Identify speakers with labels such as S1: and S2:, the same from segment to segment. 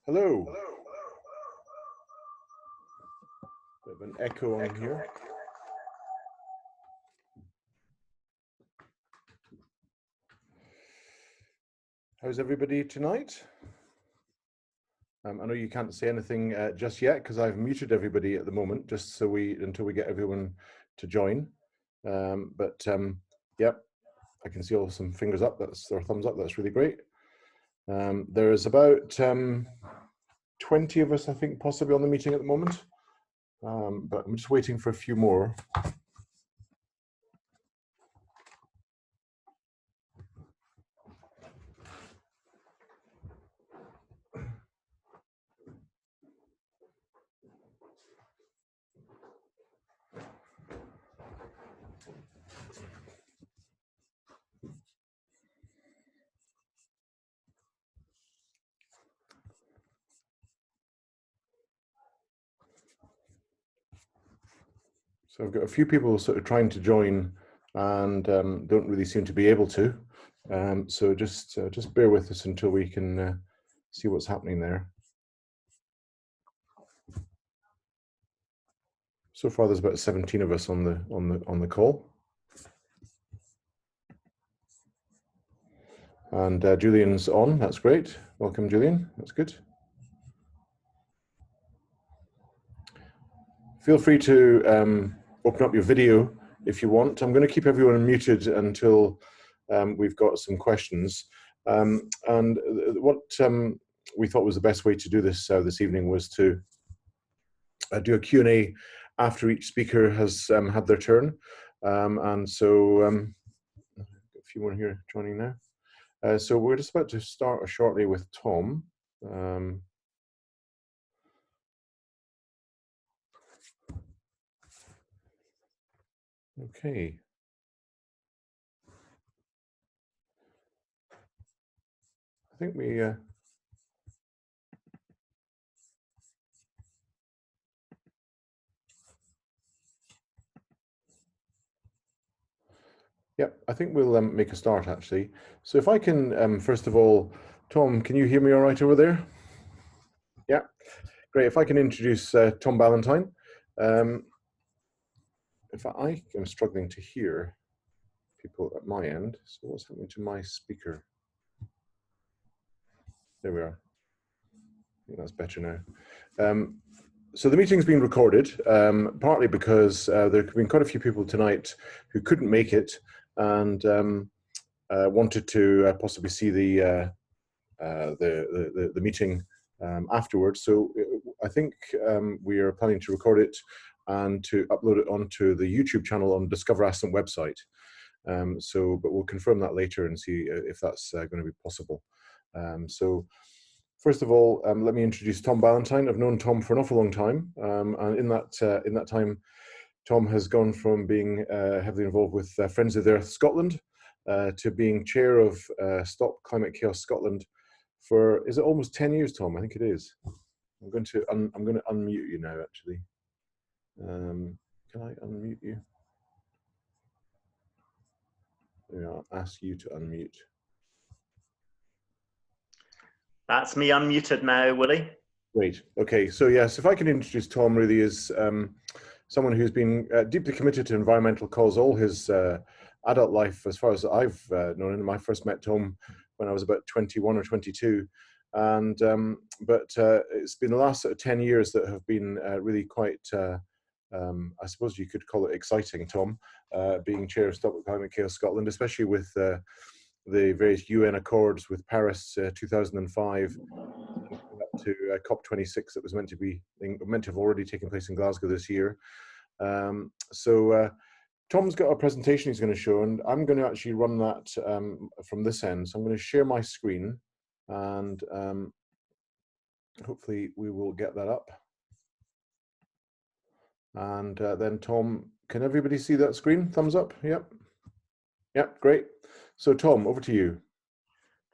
S1: Hello. Bit of an echo on here. How's everybody tonight? I know you can't say anything just yet because I've muted everybody at the moment, just so until we get everyone to join. Yep, I can see all some fingers up. Or thumbs up. That's really great. There's about 20 of us, I think, possibly on the meeting at the moment. But I'm just waiting for a few more. So I've got a few people sort of trying to join and don't really seem to be able to. So just bear with us until we can see what's happening there. So far, there's about 17 of us on the call, and Julian's on. That's great. Welcome, Julien. That's good. Feel free to open up your video if you want. I'm going to keep everyone muted until we've got some questions. And what we thought was the best way to do this this evening was to do a Q&A after each speaker has had their turn. And so a few more here joining now. So we're just about to start shortly with Tom. Okay. I think we Yep, I think we'll make a start actually. So if I can, first of all, Tom, can you hear me all right over there? Yeah, great. If I can introduce Tom Ballantine. If I am struggling to hear people at my end, so what's happening to my speaker? There we are. I think that's better now. So the meeting's been recorded, partly because there have been quite a few people tonight who couldn't make it and wanted to possibly see the meeting afterwards. So I think we are planning to record it and to upload it onto the YouTube channel on Discover Assynt website. But we'll confirm that later and see if that's going to be possible. So first of all, let me introduce Tom Ballantine. I've known Tom for an awful long time, and in that time, Tom has gone from being heavily involved with Friends of the Earth Scotland to being chair of Stop Climate Chaos Scotland for, is it almost 10 years, Tom? I think it is. I'm going to unmute you now, actually. Can I unmute you? Yeah, I'll ask you to unmute.
S2: That's me unmuted now, Willie.
S1: Great. Okay. So yes, if I can introduce Tom, really is someone who's been deeply committed to environmental cause all his adult life, as far as I've known him. I first met Tom when I was about 21 or 22, and but it's been the last sort of 10 years that have been really quite, I suppose you could call it exciting, Tom, being chair of Stop Climate Chaos Scotland, especially with the various UN accords with Paris 2005 up to COP26 that was meant to have already taken place in Glasgow this year. Tom's got a presentation he's going to show, and I'm going to actually run that from this end. So I'm going to share my screen, and hopefully we will get that up. And then Tom, can everybody see that screen? Thumbs up? Yep. Yep, great. So Tom, over to you.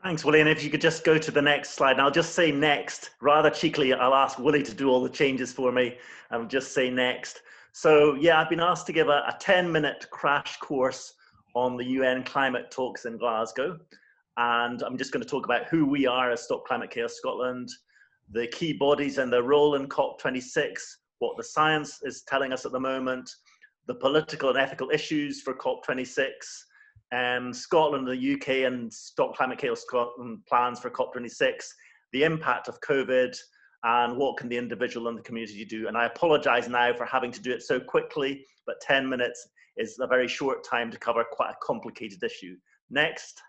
S2: Thanks, Willie. And if you could just go to the next slide, and I'll just say next. Rather cheekily, I'll ask Willie to do all the changes for me and just say next. So yeah, I've been asked to give a 10-minute crash course on the UN climate talks in Glasgow. And I'm just going to talk about who we are as Stop Climate Chaos Scotland, the key bodies and their role in COP26, what the science is telling us at the moment, the political and ethical issues for COP26, Scotland, the UK, and Stop Climate Chaos Scotland plans for COP26, the impact of COVID, and what can the individual and the community do. And I apologize now for having to do it so quickly, but 10 minutes is a very short time to cover quite a complicated issue. Next.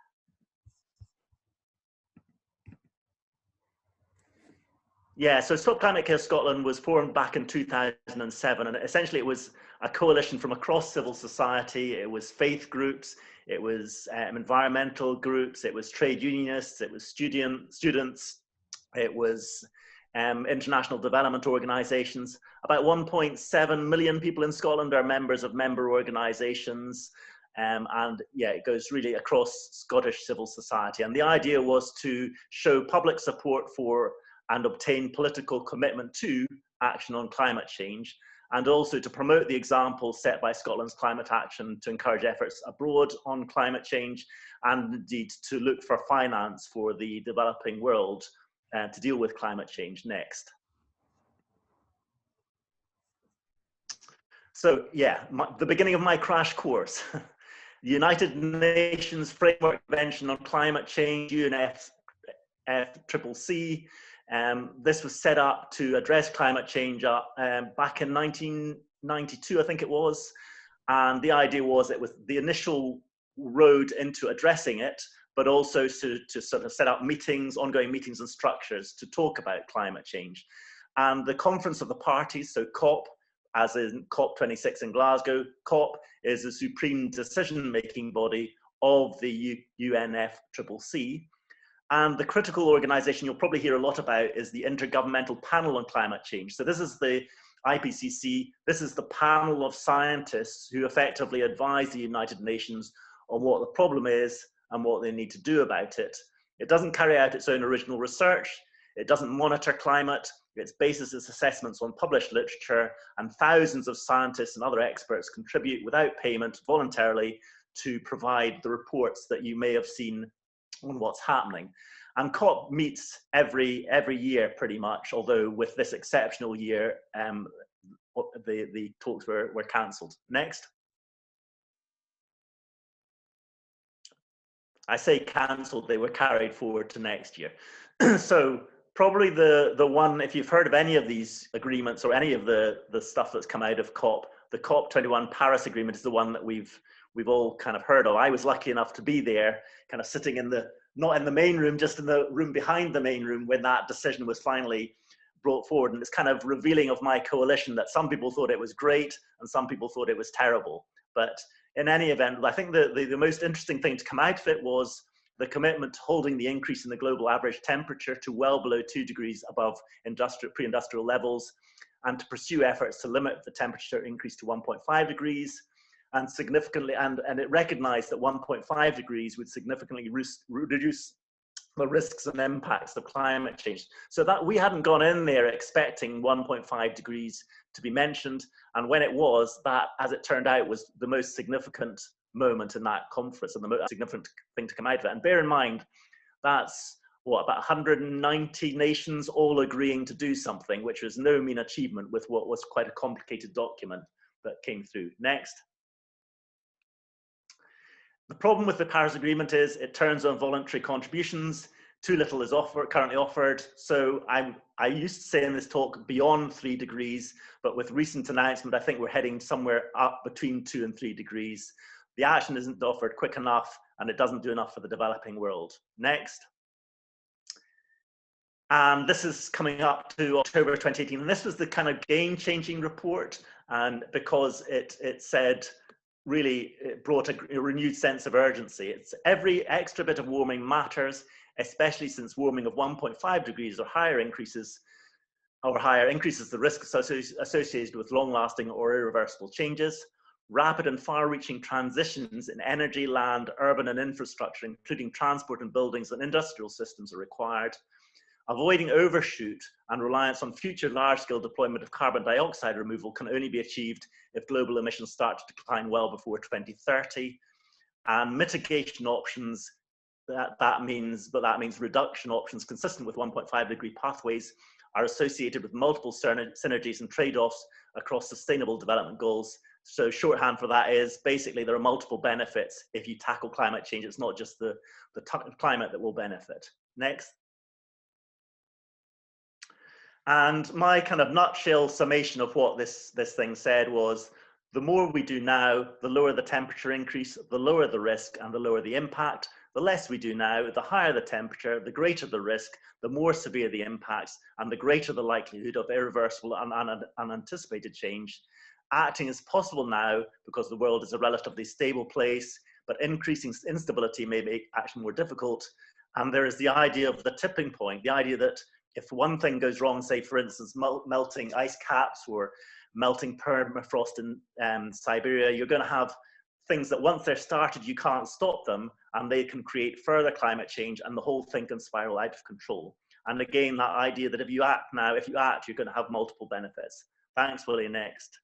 S2: Yeah, so Stop Climate Chaos Scotland was formed back in 2007, and essentially it was a coalition from across civil society. It was faith groups, it was environmental groups, it was trade unionists, it was students, it was international development organisations. About 1.7 million people in Scotland are members of member organisations. And yeah, it goes really across Scottish civil society. And the idea was to show public support for and obtain political commitment to action on climate change, and also to promote the example set by Scotland's climate action to encourage efforts abroad on climate change, and indeed to look for finance for the developing world to deal with climate change. Next. So yeah, the beginning of my crash course. The United Nations Framework Convention on Climate Change, UNFCCC. This was set up to address climate change back in 1992, I think it was. And the idea was it was the initial road into addressing it, but also to sort of set up meetings, ongoing meetings and structures to talk about climate change. And the Conference of the Parties, so COP, as in COP26 in Glasgow, COP is the supreme decision-making body of the UNFCCC. And the critical organization you'll probably hear a lot about is the Intergovernmental Panel on Climate Change. So this is the IPCC, this is the panel of scientists who effectively advise the United Nations on what the problem is and what they need to do about it. It doesn't carry out its own original research, it doesn't monitor climate, it bases its assessments on published literature, and thousands of scientists and other experts contribute without payment voluntarily to provide the reports that you may have seen on what's happening. And COP meets every year pretty much, although with this exceptional year, the talks were cancelled. Next. I say cancelled, they were carried forward to next year. So probably the one, if you've heard of any of these agreements or any of the stuff that's come out of COP, the COP21 Paris Agreement is the one that we've all kind of heard of. I was lucky enough to be there, kind of sitting in the, not in the main room, just in the room behind the main room when that decision was finally brought forward. And it's kind of revealing of my coalition that some people thought it was great and some people thought it was terrible. But in any event, I think the most interesting thing to come out of it was the commitment to holding the increase in the global average temperature to well below 2 degrees above pre-industrial levels, and to pursue efforts to limit the temperature increase to 1.5 degrees. And significantly, and it recognized that 1.5 degrees would significantly reduce the risks and impacts of climate change. So that we hadn't gone in there expecting 1.5 degrees to be mentioned. And when it was, that, as it turned out, was the most significant moment in that conference and the most significant thing to come out of it. And bear in mind, that's what, about 190 nations all agreeing to do something, which was no mean achievement with what was quite a complicated document that came through. Next. The problem with the Paris Agreement is it turns on voluntary contributions. Too little is currently offered. So I used to say in this talk beyond 3 degrees, but with recent announcement, I think we're heading somewhere up between 2 and 3 degrees. The action isn't offered quick enough, and it doesn't do enough for the developing world. Next. And this is coming up to October 2018. And this was the kind of game-changing report, and because it said, really, it brought a renewed sense of urgency. It's every extra bit of warming matters, especially since warming of 1.5 degrees or higher increases the risk associated with long-lasting or irreversible changes. Rapid and far-reaching transitions in energy, land, urban and infrastructure, including transport and buildings and industrial systems, are required. Avoiding overshoot and reliance on future large-scale deployment of carbon dioxide removal can only be achieved if global emissions start to decline well before 2030. And mitigation options that means reduction options consistent with 1.5 degree pathways are associated with multiple synergies and trade-offs across sustainable development goals. So shorthand for that is basically there are multiple benefits if you tackle climate change. It's not just the climate that will benefit. Next. And my kind of nutshell summation of what this thing said was, the more we do now, the lower the temperature increase, the lower the risk and the lower the impact. The less we do now, the higher the temperature, the greater the risk, the more severe the impacts, and the greater the likelihood of irreversible and unanticipated change. Acting is possible now because the world is a relatively stable place, but increasing instability may make action more difficult. And there is the idea of the tipping point, the idea that if one thing goes wrong, say for instance, melting ice caps or melting permafrost in Siberia, you're going to have things that once they're started, you can't stop them, and they can create further climate change, and the whole thing can spiral out of control. And again, that idea that if you act now, you're going to have multiple benefits. Thanks, Willie. Next.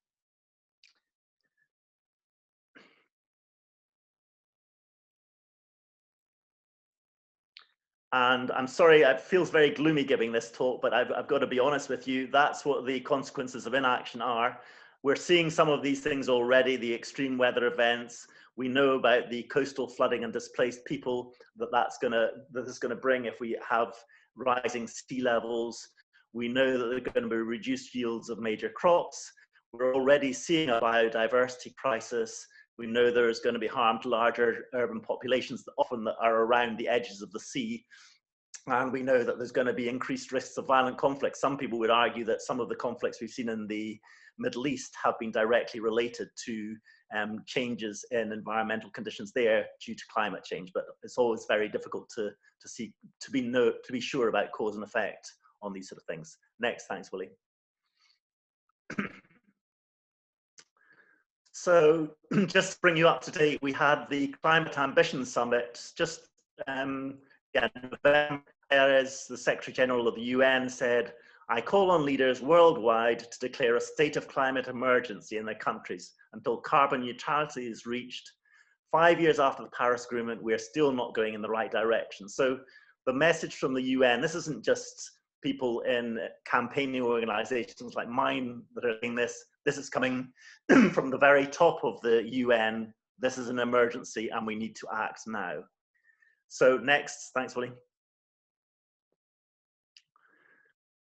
S2: And I'm sorry, it feels very gloomy giving this talk, but I've got to be honest with you. That's what the consequences of inaction are. We're seeing some of these things already, the extreme weather events. We know about the coastal flooding and displaced people that is going to bring if we have rising sea levels. We know that there are going to be reduced yields of major crops. We're already seeing a biodiversity crisis. We know there is going to be harm to larger urban populations that often are around the edges of the sea. And we know that there's going to be increased risks of violent conflict. Some people would argue that some of the conflicts we've seen in the Middle East have been directly related to changes in environmental conditions there due to climate change. But it's always very difficult to be sure about cause and effect on these sort of things. Next, thanks, Willie. So just to bring you up to date, we had the Climate Ambition Summit just November, as the Secretary General of the UN said, I call on leaders worldwide to declare a state of climate emergency in their countries until carbon neutrality is reached. 5 years after the Paris Agreement, we're still not going in the right direction. So the message from the UN, this isn't just people in campaigning organizations like mine that are doing this. This is coming from the very top of the UN. This is an emergency and we need to act now. So next, thanks, Willie.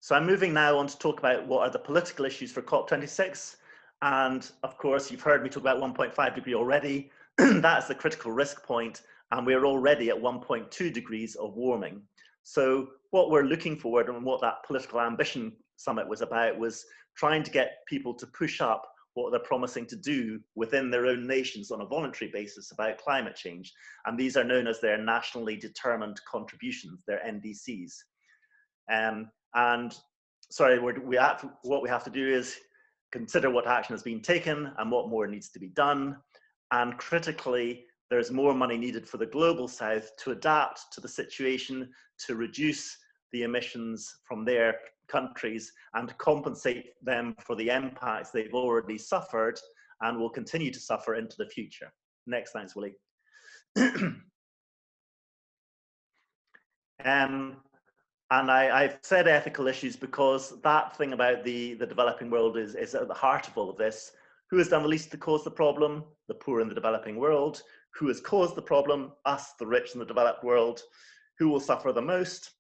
S2: So I'm moving now on to talk about what are the political issues for COP26. And of course, you've heard me talk about 1.5 degree already. That's the critical risk point, and we're already at 1.2 degrees of warming. So what we're looking for and what that political ambition summit was about was trying to get people to push up what they're promising to do within their own nations on a voluntary basis about climate change. And these are known as their nationally determined contributions, their NDCs. And sorry, what we have to do is consider what action has been taken and what more needs to be done. And critically, there's more money needed for the global south to adapt to the situation, to reduce the emissions from their countries and compensate them for the impacts they've already suffered and will continue to suffer into the future. Next, thanks, Willie. And I've said ethical issues because that thing about the developing world is at the heart of all of this. Who has done the least to cause the problem? The poor in the developing world. Who has caused the problem? Us, the rich in the developed world. Who will suffer the most?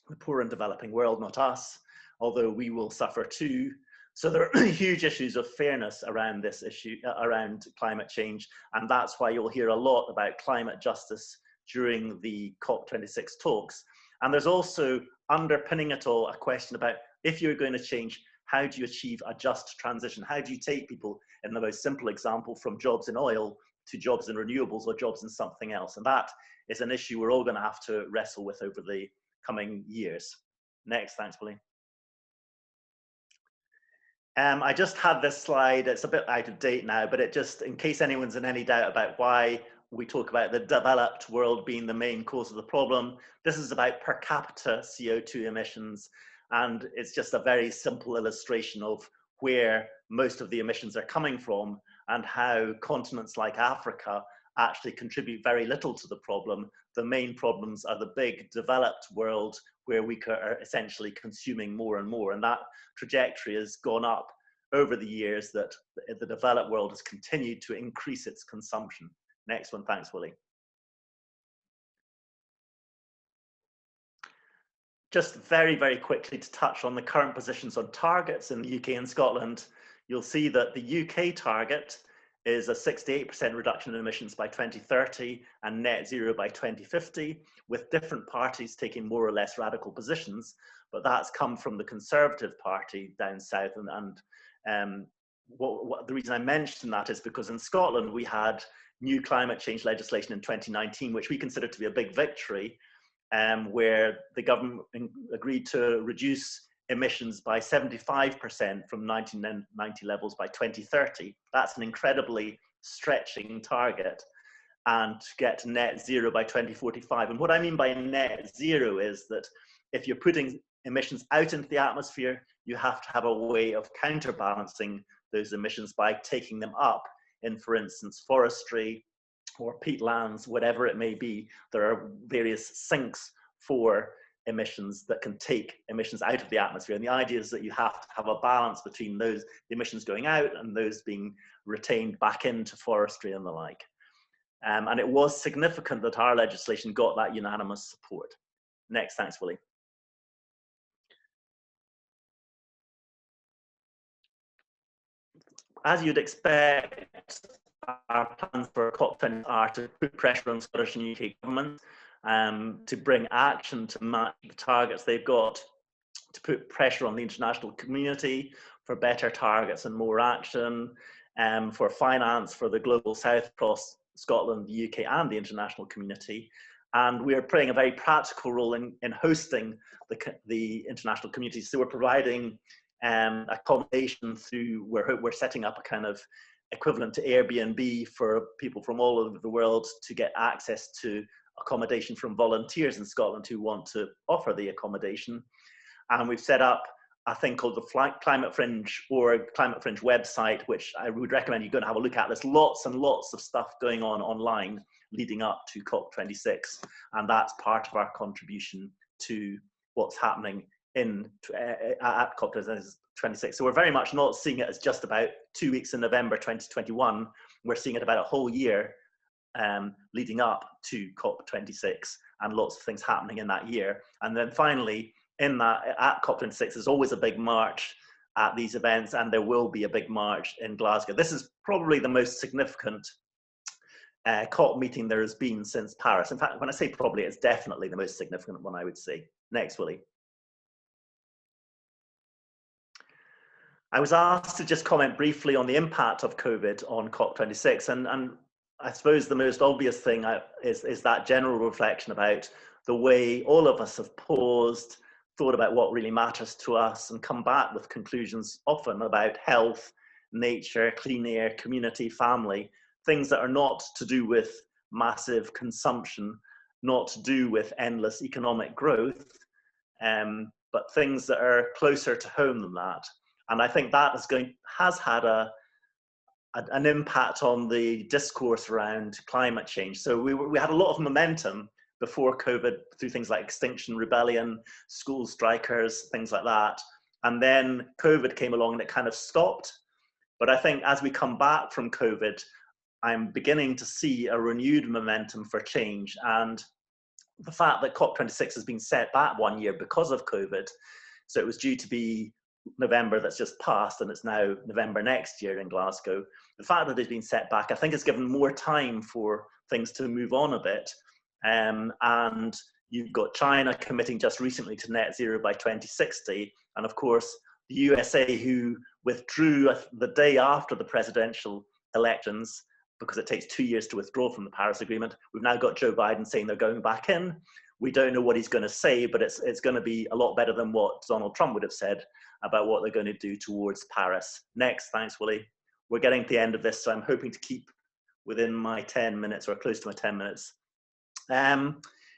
S2: The poor and developing world, not us, although we will suffer too. So there are huge issues of fairness around this issue, around climate change. And that's why you'll hear a lot about climate justice during the COP26 talks. And there's also underpinning it all a question about if you're going to change, how do you achieve a just transition? How do you take people, in the most simple example, from jobs in oil to jobs in renewables or jobs in something else? And that is an issue we're all going to have to wrestle with over the coming years. Next, thanks, Willie. I just had this slide. It's a bit out of date now, but it just, in case anyone's in any doubt about why we talk about the developed world being the main cause of the problem, this is about per capita CO2 emissions. And it's just a very simple illustration of where most of the emissions are coming from and how continents like Africa actually contribute very little to the problem. The main problems are the big developed world where we are essentially consuming more and more. And that trajectory has gone up over the years, that the developed world has continued to increase its consumption. Next one, thanks, Willie. Just very, very quickly to touch on the current positions on targets in the UK and Scotland, you'll see that the UK target is a 68% reduction in emissions by 2030 and net zero by 2050, with different parties taking more or less radical positions. But that's come from the Conservative Party down south. And the reason I mention that is because in Scotland, we had new climate change legislation in 2019, which we consider to be a big victory, where the government agreed to reduce emissions by 75% from 1990 levels by 2030. That's an incredibly stretching target, and to get to net zero by 2045. And what I mean by net zero is that if you're putting emissions out into the atmosphere, you have to have a way of counterbalancing those emissions by taking them up in, for instance, forestry or peatlands, whatever it may be. There are various sinks for emissions that can take emissions out of the atmosphere. And the idea is that you have to have a balance between those emissions going out and those being retained back into forestry and the like. And it was significant that our legislation got that unanimous support. Next, thanks, Willie. As you'd expect, our plans for COP20 are to put pressure on Scottish and UK governments to bring action to match the targets they've got, to put pressure on the international community for better targets and more action, for finance for the global south across Scotland, the UK and the international community. And we're playing a very practical role in hosting the international community. So we're providing accommodation through, we're setting up a kind of equivalent to Airbnb for people from all over the world to get access to accommodation from volunteers in Scotland who want to offer the accommodation. And we've set up a thing called the Climate Fringe or Climate Fringe website, which I would recommend you go and have a look at. There's lots and lots of stuff going on online leading up to COP26. And that's part of our contribution to what's happening at COP26. So we're very much not seeing it as just about 2 weeks in November 2021. We're seeing it about a whole year leading up to COP26 and lots of things happening in that year. And then finally, at COP26, there's always a big march at these events, and there will be a big march in Glasgow. This is probably the most significant COP meeting there has been since Paris. In fact, when I say probably, it's definitely the most significant one, I would say. Next, Willie. I was asked to just comment briefly on the impact of COVID on COP26, and I suppose the most obvious thing is that general reflection about the way all of us have paused, thought about what really matters to us, and come back with conclusions often about health, nature, clean air, community, family, things that are not to do with massive consumption, not to do with endless economic growth, but things that are closer to home than that. And I think that has had an impact on the discourse around climate change. So we had a lot of momentum before COVID through things like Extinction Rebellion, school strikers, things like that. And then COVID came along and it kind of stopped. But I think as we come back from COVID, I'm beginning to see a renewed momentum for change. And the fact that COP26 has been set back 1 year because of COVID, so it was due to be November that's just passed, and it's now November next year in Glasgow. The fact that it's been set back, I think, has given more time for things to move on a bit. And you've got China committing just recently to net zero by 2060. And of course, the USA, who withdrew the day after the presidential elections, because it takes 2 years to withdraw from the Paris Agreement. We've now got Joe Biden saying they're going back in. We don't know what he's going to say, but it's going to be a lot better than what Donald Trump would have said about what they're going to do towards Paris. Next, thanks, Willie. We're getting to the end of this, so I'm hoping to keep within my 10 minutes or close to my 10 minutes.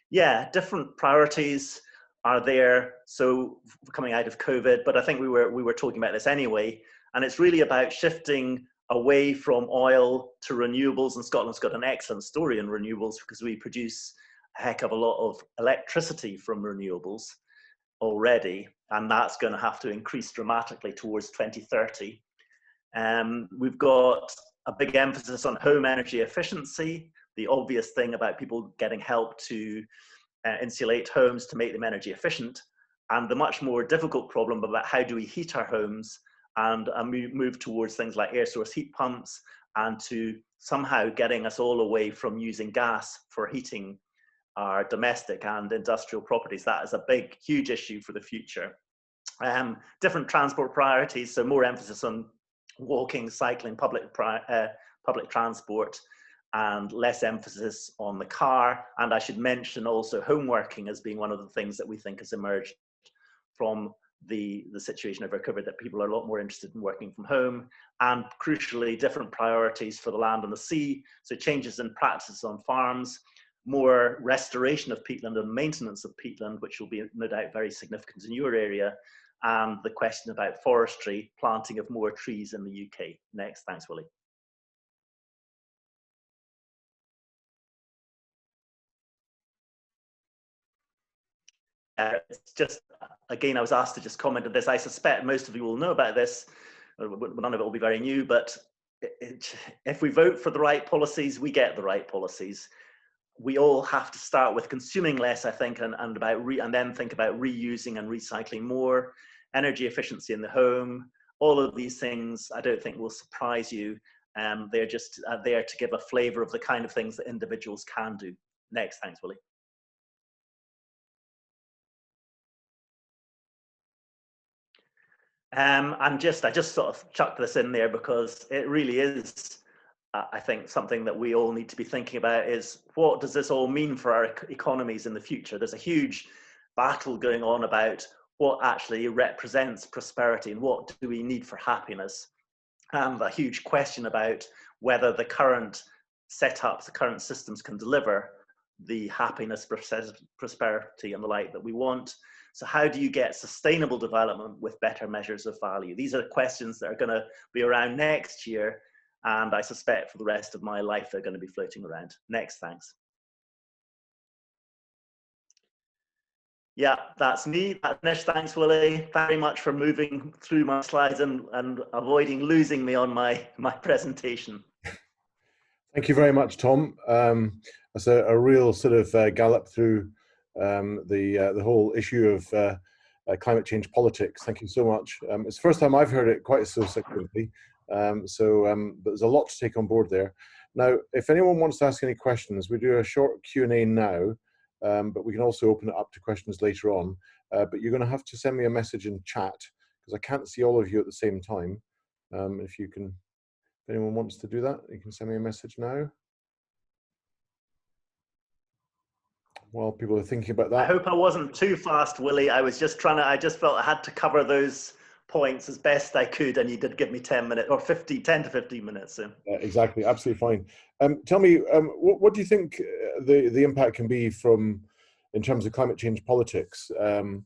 S2: Yeah, different priorities are there. So coming out of COVID, but I think we were talking about this anyway, and it's really about shifting away from oil to renewables, and Scotland's got an excellent story in renewables because we produce a heck of a lot of electricity from renewables already, and that's going to have to increase dramatically towards 2030. We've got a big emphasis on home energy efficiency, the obvious thing about people getting help to insulate homes to make them energy efficient, and the much more difficult problem about how do we heat our homes and move towards things like air source heat pumps, and to somehow getting us all away from using gas for heating our domestic and industrial properties. That is a big, huge issue for the future. Different transport priorities, so more emphasis on walking, cycling, public transport, and less emphasis on the car. And I should mention also home working as being one of the things that we think has emerged from the situation over COVID, that people are a lot more interested in working from home, and crucially different priorities for the land and the sea. So changes in practices on farms, more restoration of peatland and maintenance of peatland, which will be no doubt very significant in your area, and the question about forestry, planting of more trees in the UK. Next, thanks, Willie. It's just, again, I was asked to just comment on this. I suspect most of you will know about this. None of it will be very new, but if we vote for the right policies, we get the right policies. We all have to start with consuming less, I think, and then think about reusing and recycling more, energy efficiency in the home. All of these things, I don't think will surprise you. They're just there to give a flavour of the kind of things that individuals can do. Next, thanks, Willie. I just sort of chucked this in there because it really is, I think, something that we all need to be thinking about is, what does this all mean for our economies in the future? There's a huge battle going on about what actually represents prosperity and what do we need for happiness. And a huge question about whether the current setups, the current systems can deliver the happiness, prosperity and the like that we want. So how do you get sustainable development with better measures of value? These are questions that are going to be around next year, and I suspect for the rest of my life they're going to be floating around. Next, thanks. Yeah, that's me. That's finished. Thanks, Willie. Very much for moving through my slides and avoiding losing me on my presentation.
S1: Thank you very much, Tom. That's a real sort of gallop through the whole issue of climate change politics. Thank you so much. It's the first time I've heard it quite so succinctly. But there's a lot to take on board there. Now, if anyone wants to ask any questions, we do a short Q&A now, but we can also open it up to questions later on. But you're going to have to send me a message in chat because I can't see all of you at the same time. If anyone wants to do that, you can send me a message now. While people are thinking about that.
S2: I hope I wasn't too fast, Willie. I was just I just felt I had to cover those points as best I could, and you did give me 10 minutes or 10 to 15 minutes. So.
S1: Exactly, absolutely fine. Tell me, what do you think the impact can be in terms of climate change politics? In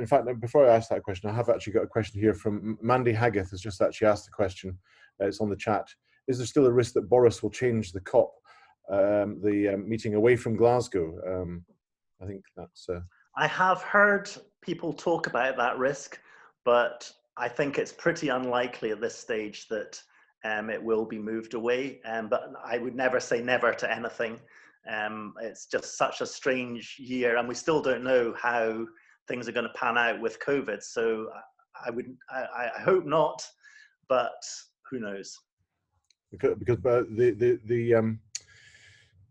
S1: fact, before I ask that question, I have actually got a question here from Mandy Haggith has just actually asked the question. It's on the chat. Is there still a risk that Boris will change the COP, the meeting away from Glasgow? I think that's...
S2: I have heard people talk about that risk, but I think it's pretty unlikely at this stage that it will be moved away. But I would never say never to anything. It's just such a strange year, and we still don't know how things are going to pan out with COVID. So I hope not, but who knows?
S1: Because the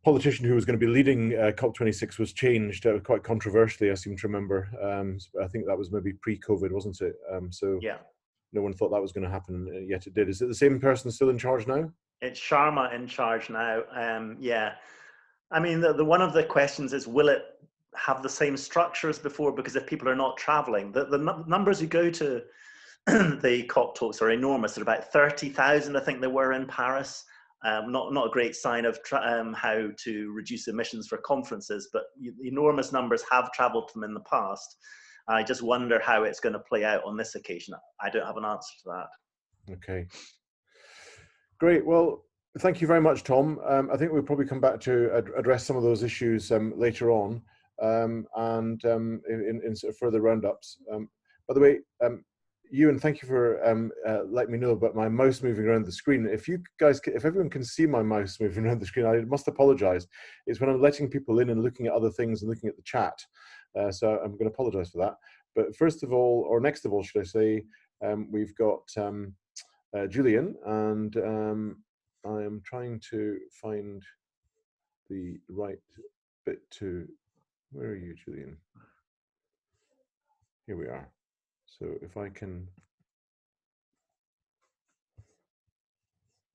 S1: politician who was going to be leading COP26 was changed quite controversially, I seem to remember. I think that was maybe pre-COVID, wasn't it? So yeah, no one thought that was going to happen, yet it did. Is it the same person still in charge now?
S2: It's Sharma in charge now. Yeah, I mean, one of the questions is, will it have the same structure as before? Because if people are not traveling, the numbers who go to the COP talks are enormous. There are about 30,000, I think there were in Paris. Not a great sign of how to reduce emissions for conferences, but enormous numbers have travelled to them in the past. I just wonder how it's going to play out on this occasion. I don't have an answer to that.
S1: Okay. Great. Well, thank you very much, Tom. I think we'll probably come back to address some of those issues later on, and in sort of further roundups. By the way, Ewan, thank you for letting me know about my mouse moving around the screen. If you guys, if everyone can see my mouse moving around the screen, I must apologise. It's when I'm letting people in and looking at other things and looking at the chat. So I'm going to apologise for that. But first of all, or next of all, should I say, we've got Julien, and I am trying to find the right bit to. Where are you, Julien? Here we are. So if I can.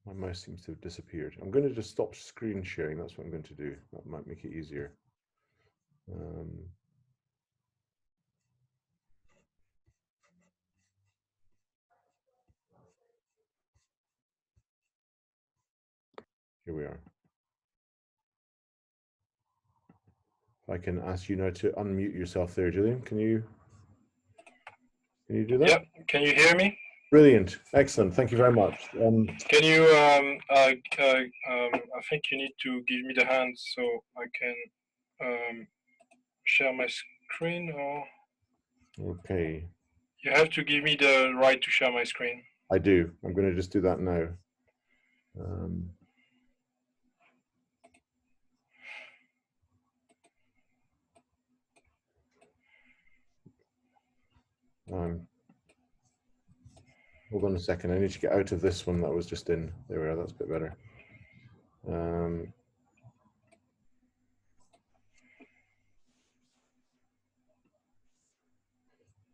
S1: My mouse seems to have disappeared. I'm going to just stop screen sharing. That's what I'm going to do. That might make it easier. Here we are. I can ask you now to unmute yourself there, Julien. Can you do that?
S3: Yeah. Can you hear me?
S1: Brilliant. Excellent. Thank you very much.
S3: Can you, I think you need to give me the hand so I can share my screen, or?
S1: Okay.
S3: You have to give me the right to share my screen.
S1: I do. I'm going to just do that now. Hold on a second. I need to get out of this one that was just in. There we are. That's a bit better.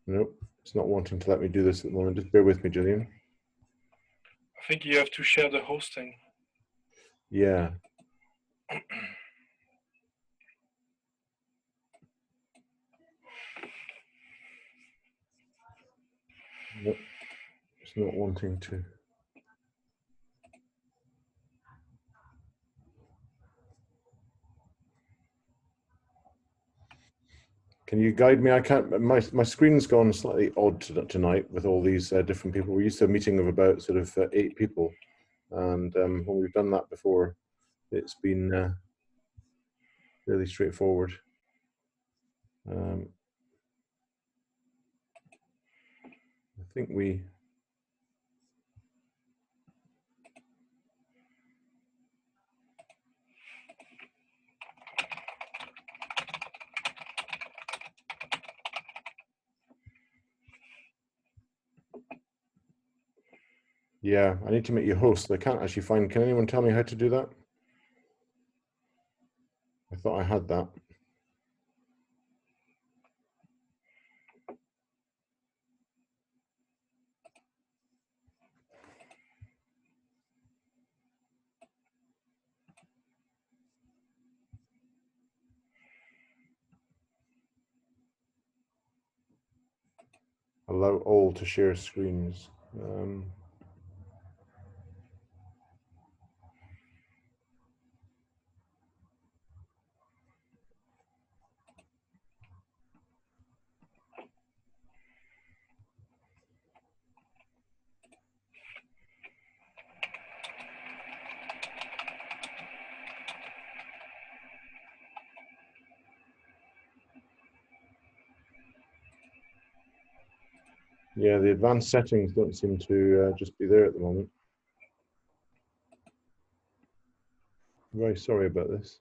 S1: Nope, it's not wanting to let me do this at the moment. Just bear with me, Julien.
S3: I think you have to share the hosting.
S1: Yeah. Nope, it's not wanting to. Can you guide me? I can't. My screen's gone slightly odd tonight with all these different people. We're used to a meeting of about sort of 8 people, and when we've done that before, it's been really straightforward. I think we. Yeah, I need to make you host. I can't actually find. Can anyone tell me how to do that? I thought I had that. Allow all to share screens. Yeah, the advanced settings don't seem to just be there at the moment. I'm very sorry about this.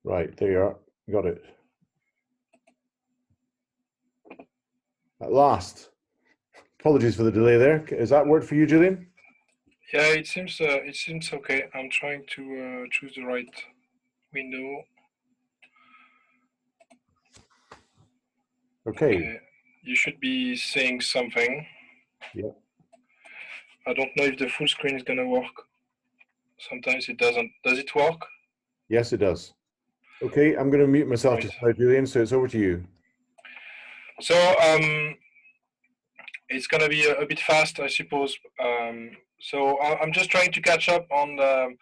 S1: Right, there you are. Got it. At last. Apologies for the delay there. Is that work for you, Julien?
S3: Yeah, it seems okay. I'm trying to choose the right window.
S1: Okay.
S3: You should be seeing something.
S1: Yeah.
S3: I don't know if the full screen is gonna work. Sometimes it doesn't. Does it work?
S1: Yes, it does. Okay, I'm going to mute myself just now, Julien, so it's over to you.
S3: So it's going to be a bit fast, I suppose. So I'm just trying to catch up on the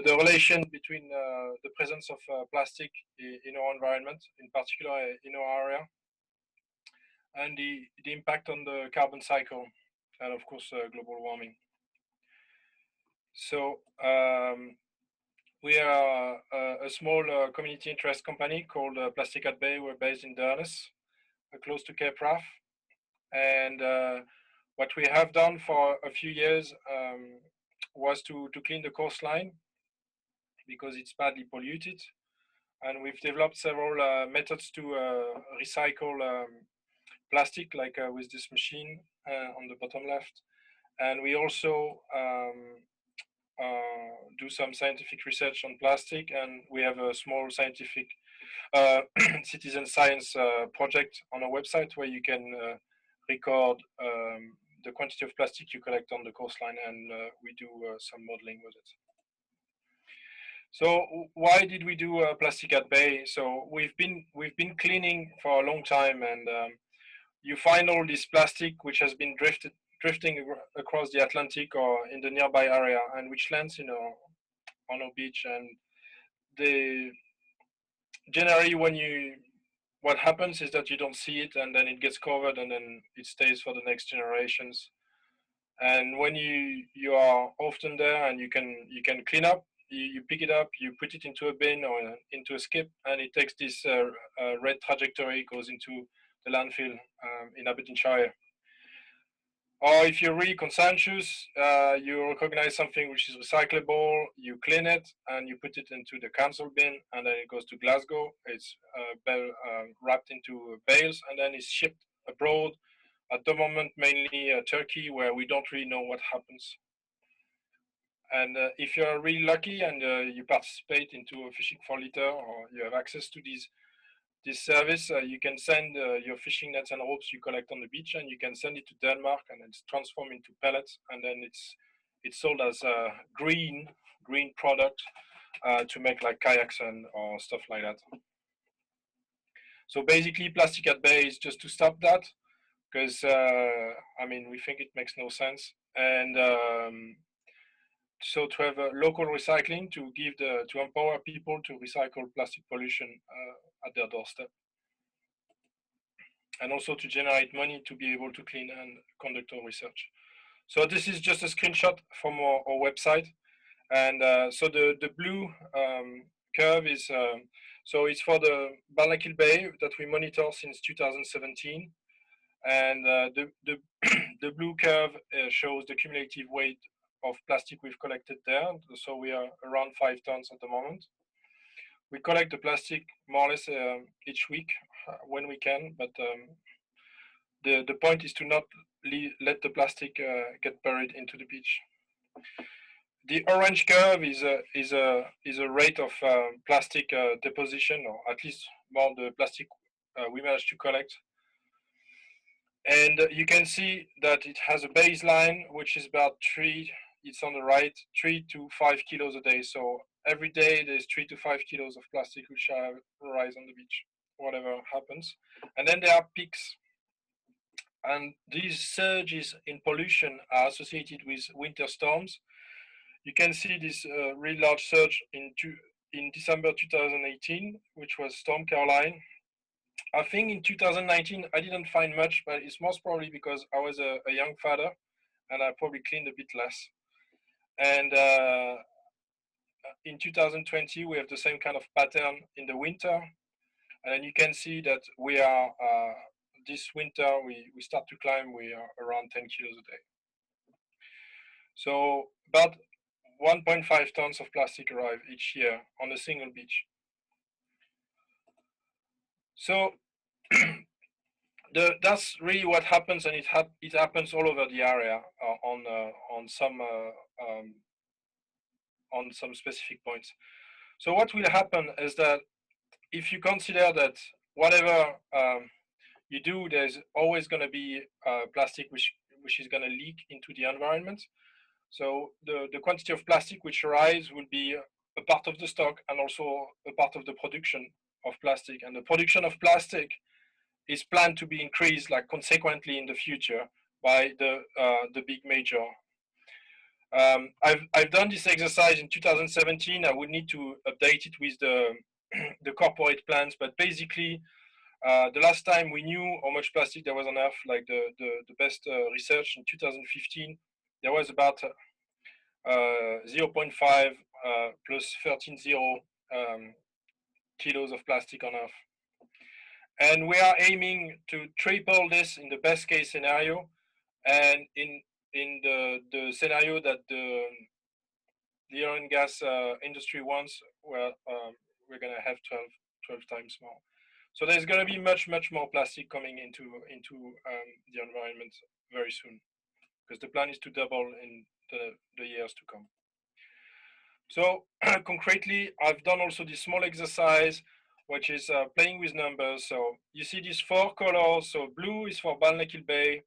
S3: relation between the presence of plastic in our environment, in particular in our area, and the impact on the carbon cycle, and of course global warming. So we are a small community interest company called Plastic at Bay. We're based in Durness, close to Cape Wrath. And what we have done for a few years was to clean the coastline because it's badly polluted. And we've developed several methods to recycle plastic, like with this machine on the bottom left. And we also do some scientific research on plastic, and we have a small scientific citizen science project on our website where you can record the quantity of plastic you collect on the coastline, and we do some modeling with it. So why did we do Plastic at Bay? So we've been cleaning for a long time, and you find all this plastic which has been drifting across the Atlantic or in the nearby area, and which lands, on our beach. And generally what happens is that you don't see it, and then it gets covered, and then it stays for the next generations. And when you are often there and you can clean up, you pick it up, you put it into a bin or into a skip, and it takes this red trajectory, goes into the landfill in Aberdeenshire. Or if you're really conscientious, you recognize something which is recyclable, you clean it and you put it into the council bin, and then it goes to Glasgow. It's wrapped into bales, and then it's shipped abroad. At the moment, mainly Turkey, where we don't really know what happens. And if you're really lucky and you participate into a fishing for litter, or you have access to this service, you can send your fishing nets and ropes you collect on the beach, and you can send it to Denmark, and it's transformed into pellets, and then it's sold as a green product to make like kayaks or stuff like that. So basically, Plastic at Bay is just to stop that, because I mean, we think it makes no sense, and so to have a local recycling to empower people to recycle plastic pollution at their doorstep, and also to generate money to be able to clean and conduct our research. So this is just a screenshot from our website, and so the blue curve is so it's for the Ballantine Bay that we monitor since 2017, and the blue curve shows the cumulative weight of plastic we've collected there. So we are around 5 tons at the moment. We collect the plastic more or less each week when we can, but the point is to not let the plastic get buried into the beach. The orange curve is a rate of plastic deposition, or at least more the plastic we managed to collect. And you can see that it has a baseline, which is about it's on the right, 3 to 5 kilos a day. So every day there's 3 to 5 kilos of plastic which rise on the beach, whatever happens. And then there are peaks. And these surges in pollution are associated with winter storms. You can see this really large surge in December 2018, which was Storm Caroline. I think in 2019, I didn't find much, but it's most probably because I was a young father and I probably cleaned a bit less. And in 2020, we have the same kind of pattern in the winter. And you can see that we are, this winter, we start to climb, we are around 10 kilos a day. So about 1.5 tons of plastic arrive each year on a single beach. So that's really what happens, and it happens all over the area on some specific points. So what will happen is that if you consider that whatever you do, there's always going to be plastic which is going to leak into the environment. So the quantity of plastic which arrives will be a part of the stock and also a part of the production of plastic. And the production of plastic is planned to be increased like consequently in the future by the big major. I've done this exercise in 2017. I would need to update it with the the corporate plans, but basically the last time we knew how much plastic there was on Earth, like the best research in 2015, there was about 0.5 plus 13.0 kilos of plastic on Earth. And we are aiming to triple this in the best case scenario, and in the scenario that the oil and gas industry wants, well, we're going to have 12 times more. So there's going to be much more plastic coming into the environment very soon, because the plan is to double in the years to come. So concretely, I've done also this small exercise, which is playing with numbers. So you see these 4 colors. So blue is for Ballantine Bay,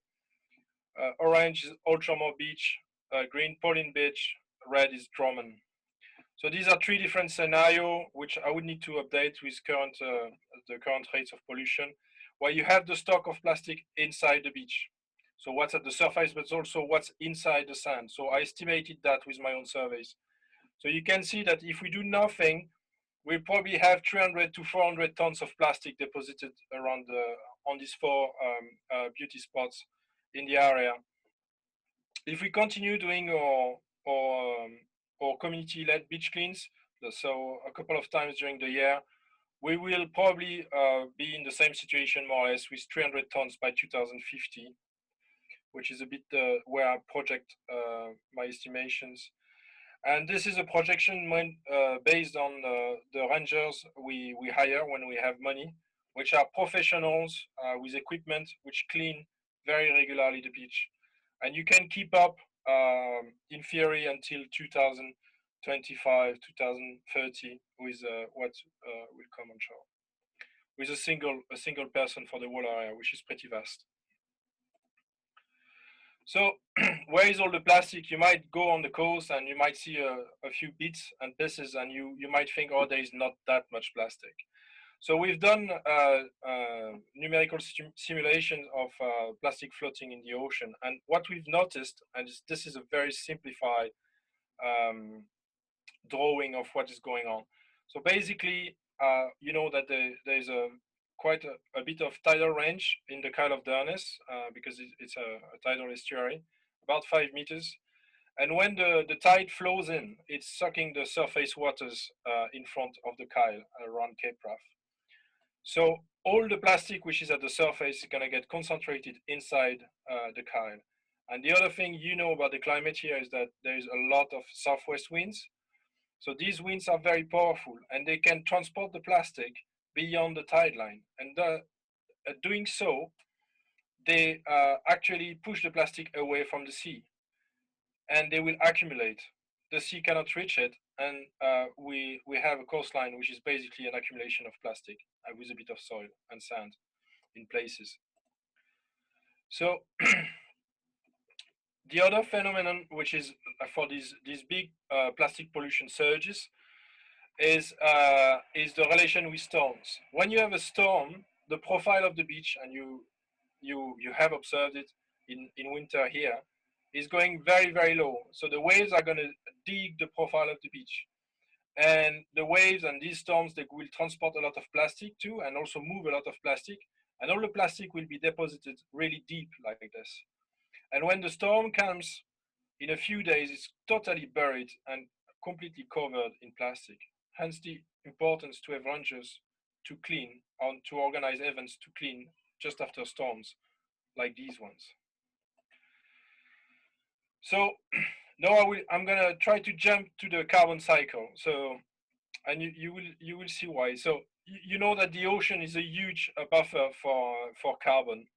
S3: orange is Ultramore Beach, green Pauline Beach, red is Drummond. So these are 3 different scenarios, which I would need to update with the current rates of pollution, where you have the stock of plastic inside the beach. So what's at the surface, but also what's inside the sand. So I estimated that with my own surveys. So you can see that if we do nothing, we probably have 300 to 400 tons of plastic deposited around on these 4 beauty spots in the area. If we continue doing our community-led beach cleans, so a couple of times during the year, we will probably be in the same situation more or less with 300 tons by 2050, which is a bit where I project my estimations. And this is a projection based on the rangers we hire when we have money, which are professionals with equipment which clean very regularly the beach. And you can keep up in theory until 2025, 2030 with what will come on shore, with a single person for the whole area, which is pretty vast. So where is all the plastic? You might go on the coast and you might see a few bits and pieces, and you might think, oh, there is not that much plastic. So we've done numerical simulations of plastic floating in the ocean. And what we've noticed, and this is a very simplified drawing of what is going on. So basically, you know that there's quite a bit of tidal range in the Kyle of Durness because it's a tidal estuary, about 5 meters. And when the tide flows in, it's sucking the surface waters in front of the Kyle around Cape Wrath. So all the plastic which is at the surface is going to get concentrated inside the Kyle. And the other thing you know about the climate here is that there is a lot of southwest winds. So these winds are very powerful, and they can transport the plastic beyond the tide line. And doing so, they actually push the plastic away from the sea, and they will accumulate. The sea cannot reach it, and we have a coastline which is basically an accumulation of plastic with a bit of soil and sand in places. So the other phenomenon, which is for these big plastic pollution surges, is the relation with storms. When you have a storm, the profile of the beach, and you have observed it in winter here, is going very, very low. So the waves are going to dig the profile of the beach. And the waves and these storms, they will transport a lot of plastic too, and also move a lot of plastic. And all the plastic will be deposited really deep like this. And when the storm comes, in a few days, it's totally buried and completely covered in plastic. Hence the importance to have rangers to clean, or to organize events to clean just after storms like these ones. So now I'm gonna try to jump to the carbon cycle. So, and you will see why. So you know that the ocean is a huge buffer for carbon.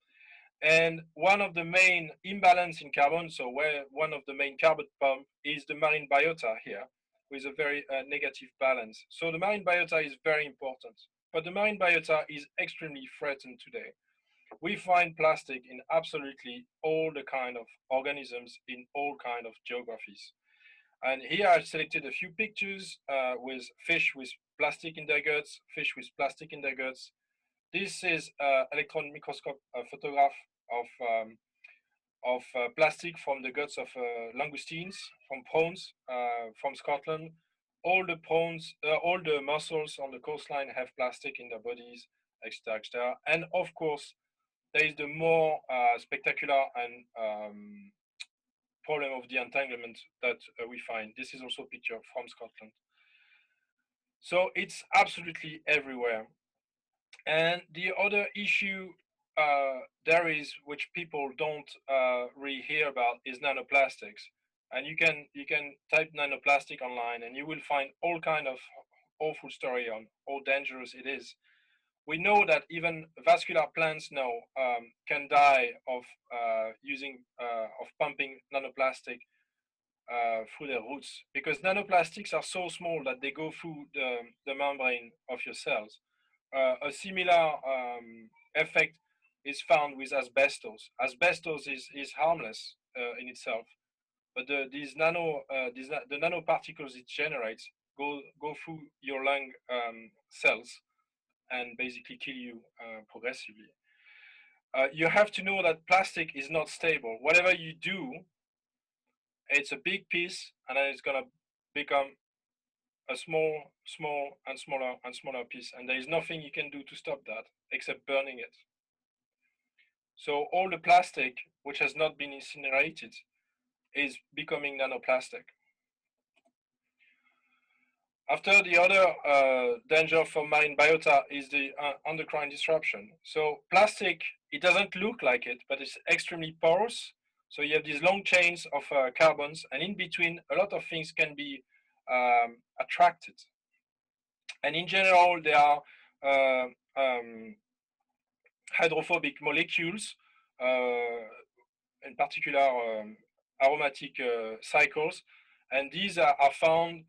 S3: And one of the main imbalance in carbon, so where one of the main carbon pump is the marine biota here, with a very negative balance. So the marine biota is very important, but the marine biota is extremely threatened today. We find plastic in absolutely all the kind of organisms in all kind of geographies. And here I've selected a few pictures with fish with plastic in their guts, fish with plastic in their guts, this is electron microscope photograph of plastic from the guts of langoustines, from prawns, from Scotland. All the prawns, all the mussels on the coastline have plastic in their bodies, etc., etc. And of course, there is the more spectacular and problem of the entanglement that we find. This is also a picture from Scotland. So it's absolutely everywhere. And the other issue there is, which people don't really hear about, is nanoplastics. And you can type nanoplastic online, and you will find all kind of awful story on how dangerous it is. We know that even vascular plants now can die of of pumping nanoplastic through their roots, because nanoplastics are so small that they go through the membrane of your cells. A similar effect is found with asbestos. Asbestos is harmless in itself, but the nanoparticles it generates go through your lung cells and basically kill you progressively. You have to know that plastic is not stable. Whatever you do, it's a big piece, and then it's gonna become a small and smaller piece, and there is nothing you can do to stop that except burning it. So all the plastic which has not been incinerated is becoming nanoplastic. After, the other danger for marine biota is the endocrine disruption. So plastic, it doesn't look like it, but it's extremely porous. So you have these long chains of carbons, and in between, a lot of things can be attracted. And in general, there are hydrophobic molecules, in particular aromatic cycles, and these are found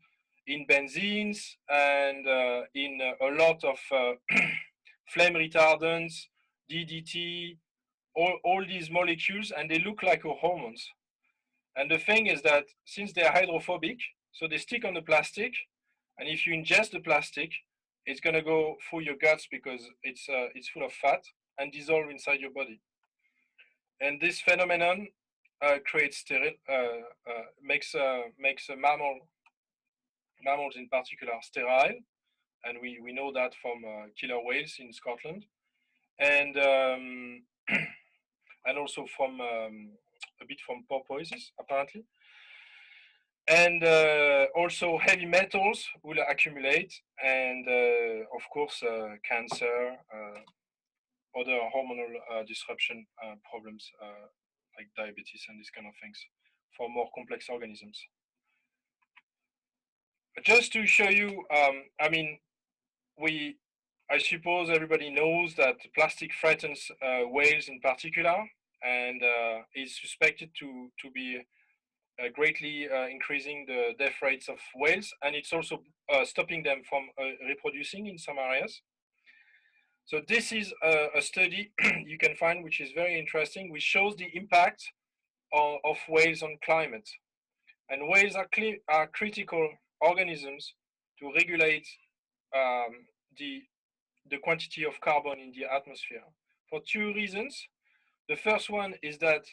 S3: in benzenes and in a lot of flame retardants, DDT, all these molecules, and they look like hormones. And the thing is that since they are hydrophobic, so they stick on the plastic, and if you ingest the plastic, it's going to go through your guts because it's full of fat and dissolve inside your body. And this phenomenon creates makes mammals in particular sterile, and we know that from killer whales in Scotland, and and also from a bit from porpoises apparently. And also heavy metals will accumulate, and of course cancer, other hormonal disruption problems like diabetes and these kind of things for more complex organisms. Just to show you, I mean, I suppose everybody knows that plastic threatens whales in particular, and is suspected to be greatly increasing the death rates of whales, and it's also stopping them from reproducing in some areas. So this is a study you can find, which is very interesting, which shows the impact of whales on climate. And whales are critical organisms to regulate the quantity of carbon in the atmosphere for two reasons. The first one is that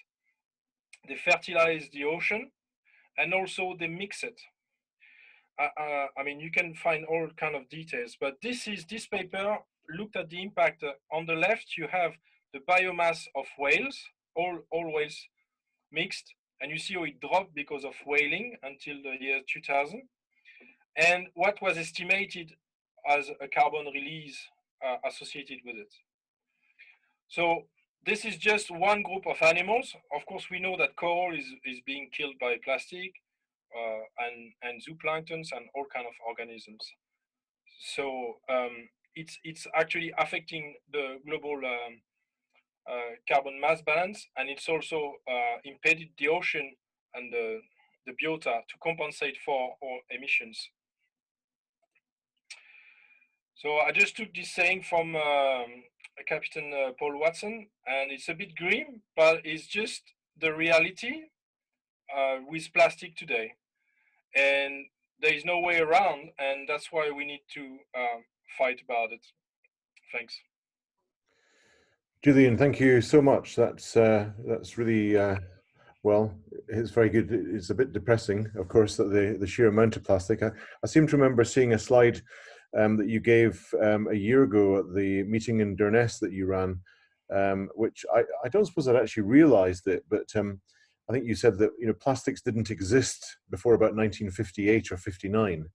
S3: they fertilize the ocean, and also they mix it. I mean, you can find all kind of details, but this paper looked at the impact. On the left, you have the biomass of whales, all whales mixed, and you see how it dropped because of whaling until the year 2000, and what was estimated as a carbon release associated with it. So this is just one group of animals. Of course, we know that coral is being killed by plastic, and zooplanktons and all kind of organisms. So it's actually affecting the global carbon mass balance, and it's also impeded the ocean and the biota to compensate for our emissions. So I just took this saying from Captain Paul Watson, and it's a bit grim, but it's just the reality with plastic today. And there is no way around, and that's why we need to fight about it. Thanks.
S1: Julien, thank you so much. That's really well. It's very good. It's a bit depressing, of course, that the sheer amount of plastic. I seem to remember seeing a slide that you gave a year ago at the meeting in Durness that you ran, which I don't suppose I'd actually realised it, but I think you said that plastics didn't exist before about 1958 or 59.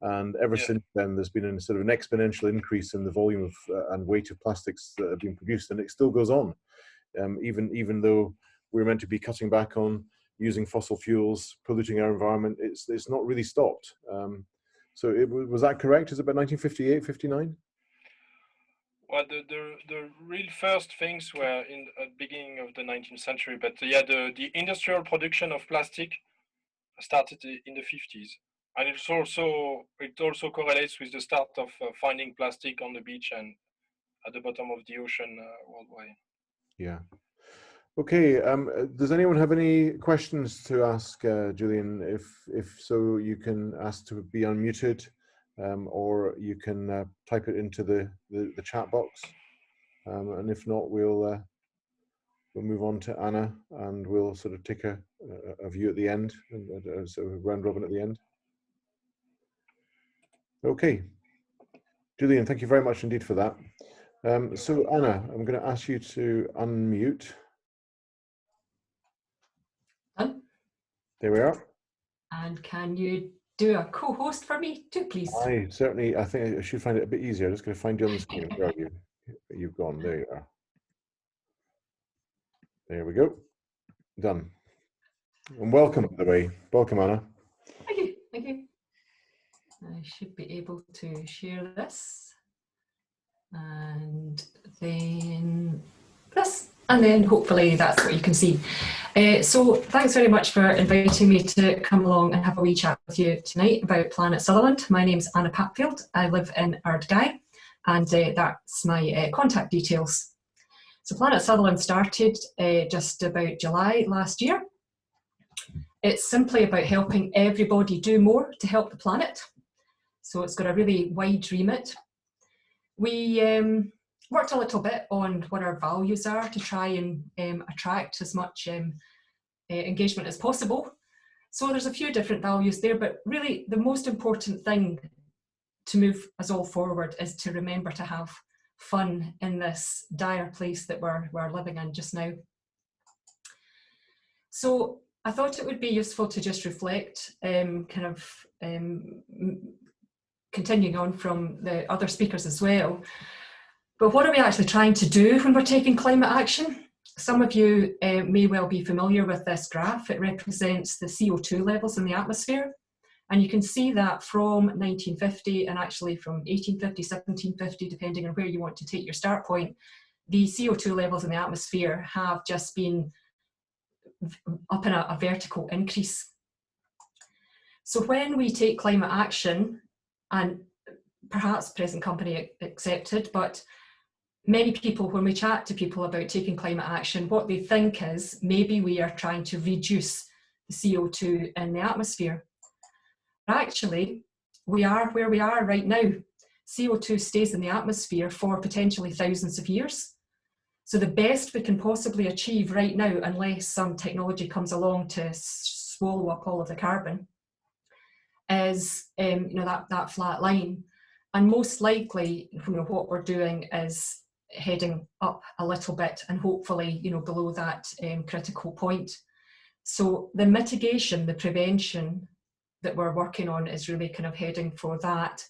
S1: And ever since then, there's been a sort of an exponential increase in the volume of and weight of plastics that have been produced, and it still goes on, even though we're meant to be cutting back on using fossil fuels, polluting our environment. It's not really stopped. So was that correct? Is it about 1958, 59?
S3: Well, the real first things were in the beginning of the 19th century, but yeah, the industrial production of plastic started in the 50s. And it also correlates with the start of finding plastic on the beach and at the bottom of the ocean worldwide.
S1: Yeah. Okay. Does anyone have any questions to ask Julien? If so, you can ask to be unmuted, or you can type it into the chat box. And if not, we'll move on to Anna, and we'll sort of take a view at the end, and so round robin at the end. Okay, Julien, thank you very much indeed for that. So Anna, I'm going to ask you to unmute.
S4: Done.
S1: There we are.
S4: And can you do a co-host for me too, please?
S1: I think I should find it a bit easier. I'm just going to find you on the screen. Where are you? You've gone. There you are. There we go. Done. And welcome, by the way. Welcome, Anna.
S4: Thank you. Thank you. I should be able to share this. And then this. And then hopefully that's what you can see. So thanks very much for inviting me to come along and have a wee chat with you tonight about Planet Sutherland. My name's Anna Patfield. I live in Ardguy, and that's my contact details. So Planet Sutherland started just about July last year. It's simply about helping everybody do more to help the planet. So it's got a really wide remit. We worked a little bit on what our values are to try and attract as much engagement as possible. So there's a few different values there, but really the most important thing to move us all forward is to remember to have fun in this dire place that we're living in just now. So I thought it would be useful to just reflect, continuing on from the other speakers as well. But what are we actually trying to do when we're taking climate action? Some of you may well be familiar with this graph. It represents the CO2 levels in the atmosphere. And you can see that from 1950 and actually from 1850, 1750, depending on where you want to take your start point, the CO2 levels in the atmosphere have just been up in a vertical increase. So when we take climate action, and perhaps present company accepted, but many people, when we chat to people about taking climate action, what they think is maybe we are trying to reduce the CO2 in the atmosphere. But actually, we are where we are right now. CO2 stays in the atmosphere for potentially thousands of years. So the best we can possibly achieve right now, unless some technology comes along to swallow up all of the carbon, is that flat line. And most likely, what we're doing is heading up a little bit and hopefully, below that critical point. So the mitigation, the prevention that we're working on is really kind of heading for that.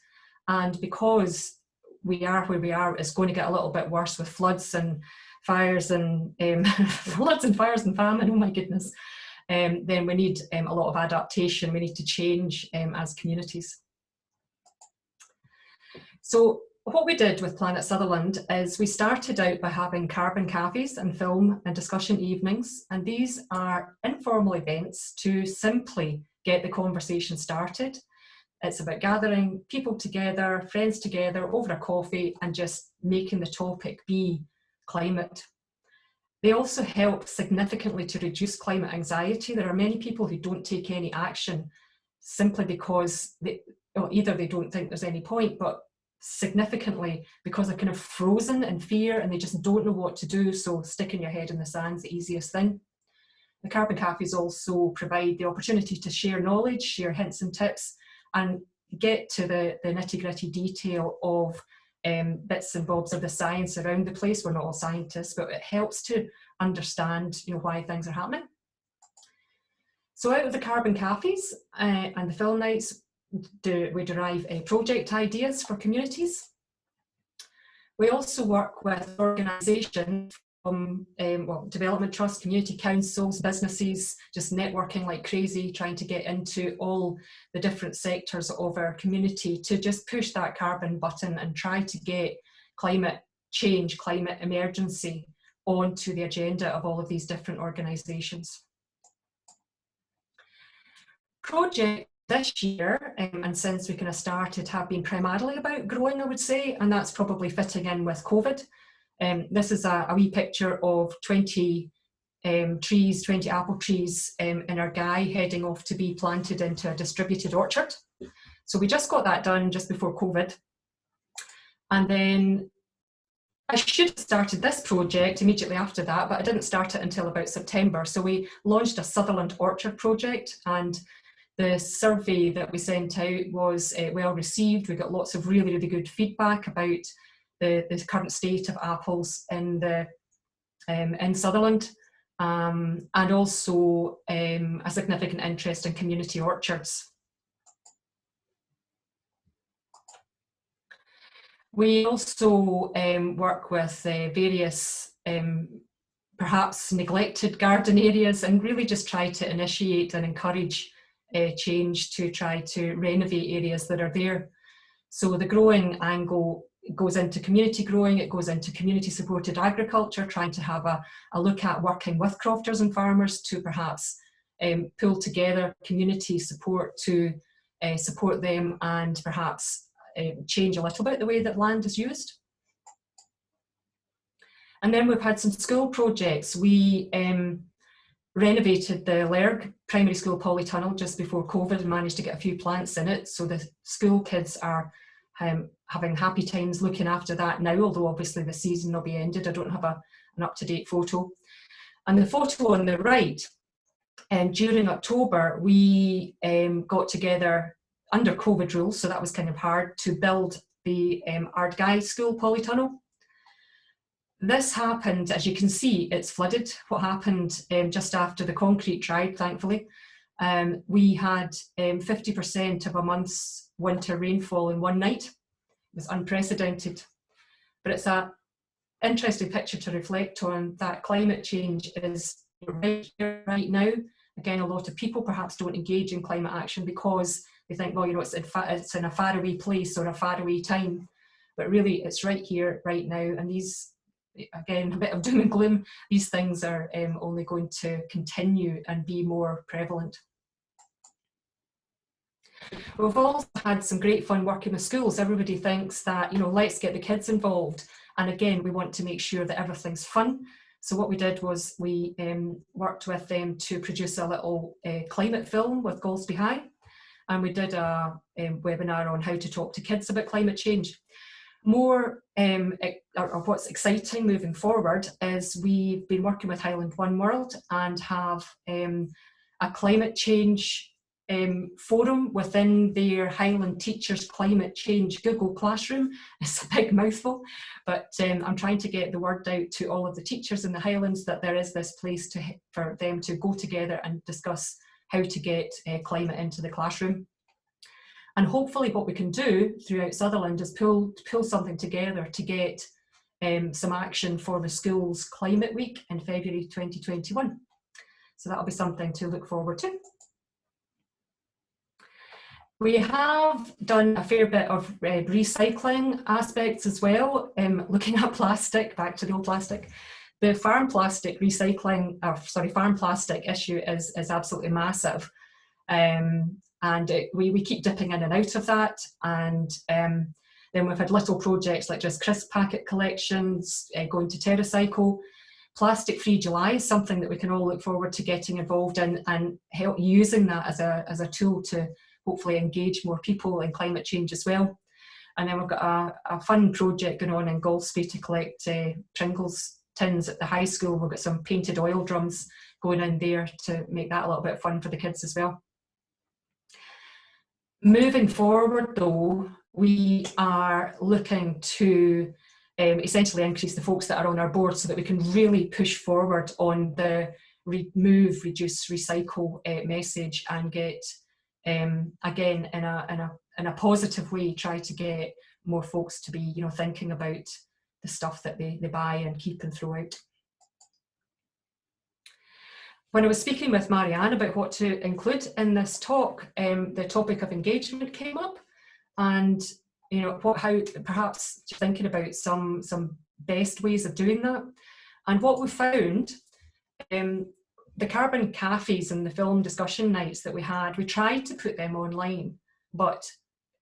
S4: And because we are where we are, it's going to get a little bit worse with floods and fires and floods and fires and famine, oh my goodness. Then we need a lot of adaptation. We need to change as communities. So what we did with Planet Sutherland is we started out by having carbon cafes and film and discussion evenings. And these are informal events to simply get the conversation started. It's about gathering people together, friends together over a coffee and just making the topic be climate. They also help significantly to reduce climate anxiety. There are many people who don't take any action simply because either they don't think there's any point, but significantly because they're kind of frozen in fear and they just don't know what to do, so sticking your head in the sand is the easiest thing. The carbon cafes also provide the opportunity to share knowledge, share hints and tips, and get to the nitty-gritty detail of bits and bobs of the science around the place. We're not all scientists, but it helps to understand, you know, why things are happening. So out of the carbon cafes and the film nights, we derive project ideas for communities. We also work with organisations from development trusts, community councils, businesses, just networking like crazy, trying to get into all the different sectors of our community to just push that carbon button and try to get climate change, climate emergency onto the agenda of all of these different organisations. Project this year, and since we kind of started, have been primarily about growing, I would say, and that's probably fitting in with COVID. This is a wee picture of 20 trees, 20 apple trees in our Guy heading off to be planted into a distributed orchard. So we just got that done just before COVID. And then I should have started this project immediately after that, but I didn't start it until about September. So we launched a Sutherland orchard project, and the survey that we sent out was well received. We got lots of really, really good feedback about the current state of apples in Sutherland, and also a significant interest in community orchards. We also work with various perhaps neglected garden areas and really just try to initiate and encourage change to try to renovate areas that are there. So the growing angle goes into community growing, it goes into community supported agriculture, trying to have a look at working with crofters and farmers to perhaps pull together community support to support them and perhaps change a little bit the way that land is used. And then we've had some school projects. We renovated the Lerg Primary School polytunnel just before COVID and managed to get a few plants in it. So the school kids are having happy times looking after that now, although obviously the season will be ended. I don't have an up-to-date photo. And the photo on the right, during October, we got together under COVID rules, so that was kind of hard, to build the Ardguy School polytunnel. This happened, as you can see, it's flooded. What happened just after the concrete dried, thankfully. We had 50% of a month's winter rainfall in one night. It was unprecedented. But it's an interesting picture to reflect on that climate change is right here, right now. Again, a lot of people perhaps don't engage in climate action because they think, well, you know, it's in a faraway place or a faraway time. But really, it's right here, right now. And these, again, a bit of doom and gloom, these things are only going to continue and be more prevalent. We've also had some great fun working with schools. Everybody thinks that, you know, let's get the kids involved. And again, we want to make sure that everything's fun. So what we did was we worked with them to produce a little climate film with Golspie High. And we did a webinar on how to talk to kids about climate change. More or what's exciting moving forward is we've been working with Highland One World and have a climate change forum within their Highland Teachers Climate Change Google Classroom. It's a big mouthful, but I'm trying to get the word out to all of the teachers in the Highlands that there is this place for them to go together and discuss how to get climate into the classroom. And hopefully what we can do throughout Sutherland is pull something together to get some action for the school's Climate Week in February 2021. So that'll be something to look forward to. We have done a fair bit of recycling aspects as well, looking at plastic, back to the old plastic. The farm plastic recycling, farm plastic issue is absolutely massive. We keep dipping in and out of that. And then we've had little projects like just crisp packet collections, going to TerraCycle. Plastic Free July is something that we can all look forward to getting involved in and help using that as a tool to hopefully engage more people in climate change as well. And then we've got a fun project going on in Golspie to collect Pringles tins at the high school. We've got some painted oil drums going in there to make that a little bit fun for the kids as well. Moving forward though, we are looking to essentially increase the folks that are on our board so that we can really push forward on the remove, reduce, recycle message, and get, again, in a positive way, try to get more folks to be, thinking about the stuff that they buy and keep and throw out. When I was speaking with Marianne about what to include in this talk, the topic of engagement came up, and how perhaps thinking about some best ways of doing that. And what we found, the carbon cafes and the film discussion nights that we had, we tried to put them online, but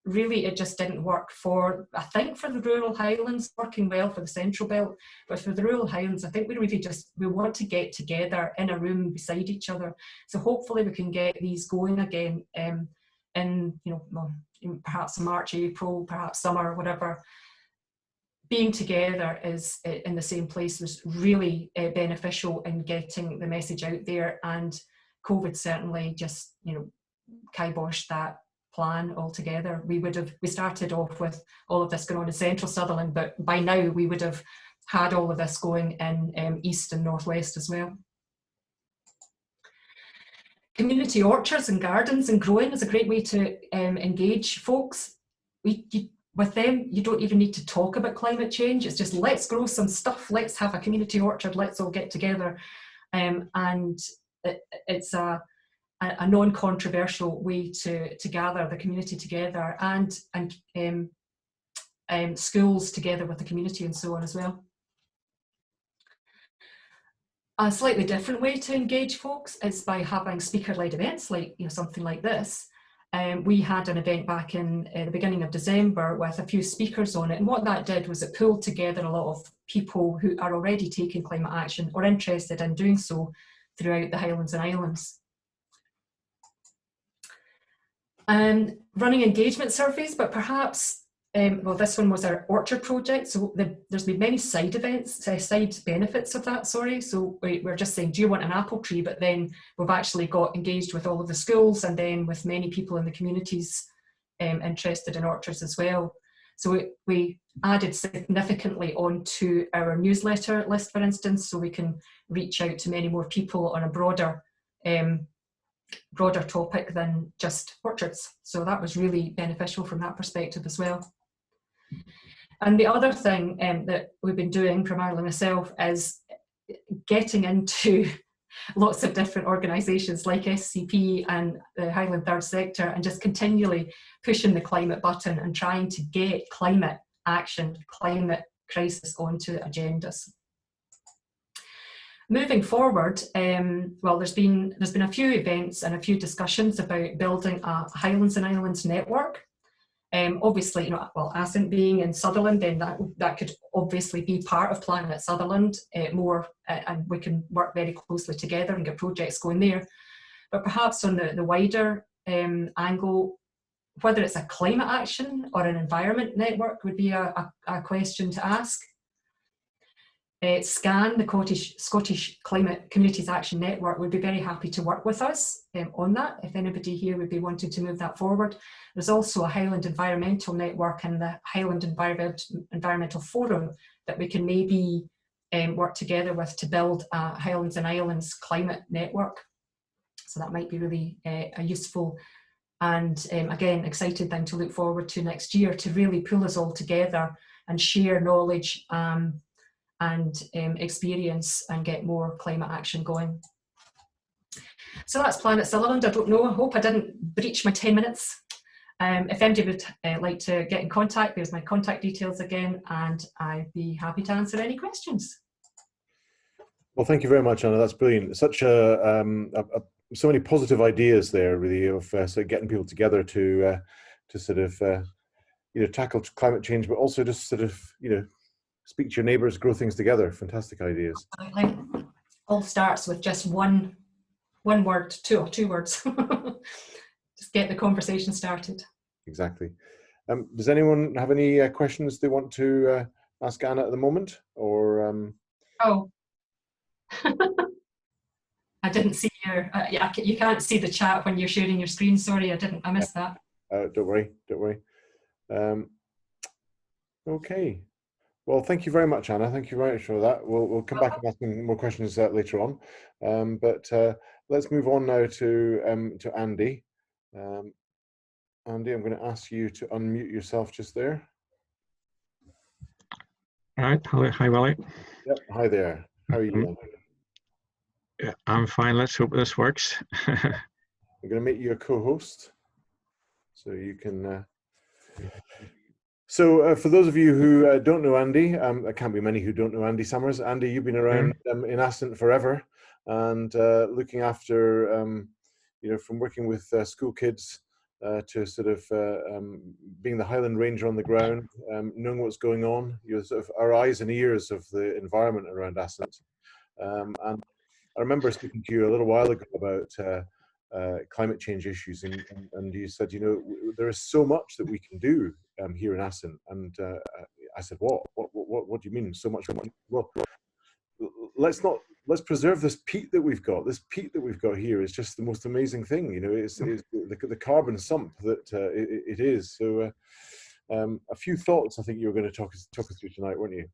S4: really it just didn't work I think for the rural Highlands, working well for the Central Belt, but for the rural Highlands, I think we really we want to get together in a room beside each other. So hopefully we can get these going again in perhaps March, April, perhaps summer, whatever. Being together is in the same place was really beneficial in getting the message out there, and COVID certainly just kiboshed that plan altogether. We started off with all of this going on in central Sutherland, but by now we would have had all of this going in east and northwest as well. Community orchards and gardens and growing is a great way to engage folks. With them, you don't even need to talk about climate change. It's just, let's grow some stuff, let's have a community orchard, let's all get together. And it's a non-controversial way to gather the community together, and schools together with the community and so on as well. A slightly different way to engage folks is by having speaker-led events, like something like this. We had an event back in the beginning of December with a few speakers on it, and what that did was it pulled together a lot of people who are already taking climate action or interested in doing so throughout the Highlands and Islands. Running engagement surveys, but perhaps, well, this one was our orchard project, so there's been many side benefits of that, sorry. So we're just saying, do you want an apple tree? But then we've actually got engaged with all of the schools, and then with many people in the communities interested in orchards as well. So we added significantly onto our newsletter list, for instance, so we can reach out to many more people on a broader topic than just orchards. So that was really beneficial from that perspective as well. And the other thing that we've been doing, primarily myself, is getting into lots of different organisations like SCP and the Highland Third Sector, and just continually pushing the climate button and trying to get climate action, climate crisis onto agendas. Moving forward, well, there's been a few events and a few discussions about building a Highlands and Islands network. Obviously, well, Assynt being in Sutherland, then that could obviously be part of Planet Sutherland more, and we can work very closely together and get projects going there. But perhaps on the wider angle, whether it's a climate action or an environment network would be a question to ask. SCAN, the Scottish Climate Communities Action Network, would be very happy to work with us on that, if anybody here would be wanting to move that forward. There's also a Highland Environmental Network and the Highland Environmental Forum that we can maybe work together with to build a Highlands and Islands climate network. So that might be really a useful and, again, exciting thing to look forward to next year, to really pull us all together and share knowledge and experience and get more climate action going. So that's Planet Sutherland. I don't know, I hope I didn't breach my 10 minutes. If anybody would like to get in contact, there's my contact details again, and I'd be happy to answer any questions.
S1: Well, thank you very much, Anna. That's brilliant. Such so many positive ideas there, really, of sort of getting people together to sort of tackle climate change, but also just sort of speak to your neighbours, grow things together. Fantastic ideas.
S4: All starts with just one word, two words. Just get the conversation started.
S1: Exactly. Does anyone have any questions they want to ask Anna at the moment? Or
S4: Oh, I didn't see your. Yeah, you can't see the chat when you're sharing your screen. Sorry, I missed that.
S1: don't worry, don't worry. Okay. Well, thank you very much, Anna. Thank you very much for that. We'll come back and ask more questions later on. But let's move on now to Andy. Andy, I'm going to ask you to unmute yourself just there.
S5: All right. Hi, Willie.
S1: Yep. Hi there. How are you doing?
S5: Yeah, I'm fine. Let's hope this works.
S1: I'm going to make you a co-host, so you can. So for those of you who don't know Andy, there can't be many who don't know Andy Summers. Andy, you've been around in Assynt forever, and looking after, from working with school kids to sort of being the Highland Ranger on the ground, knowing what's going on. You're sort of our eyes and ears of the environment around Assynt. And I remember speaking to you a little while ago about climate change issues, and you said, there is so much that we can do here in Assynt. And I said, what do you mean so much? Well, let's preserve this peat that we've got. This peat that we've got here is just the most amazing thing. It's the carbon sump that it is. So a few thoughts I think you were going to talk us through tonight, weren't you?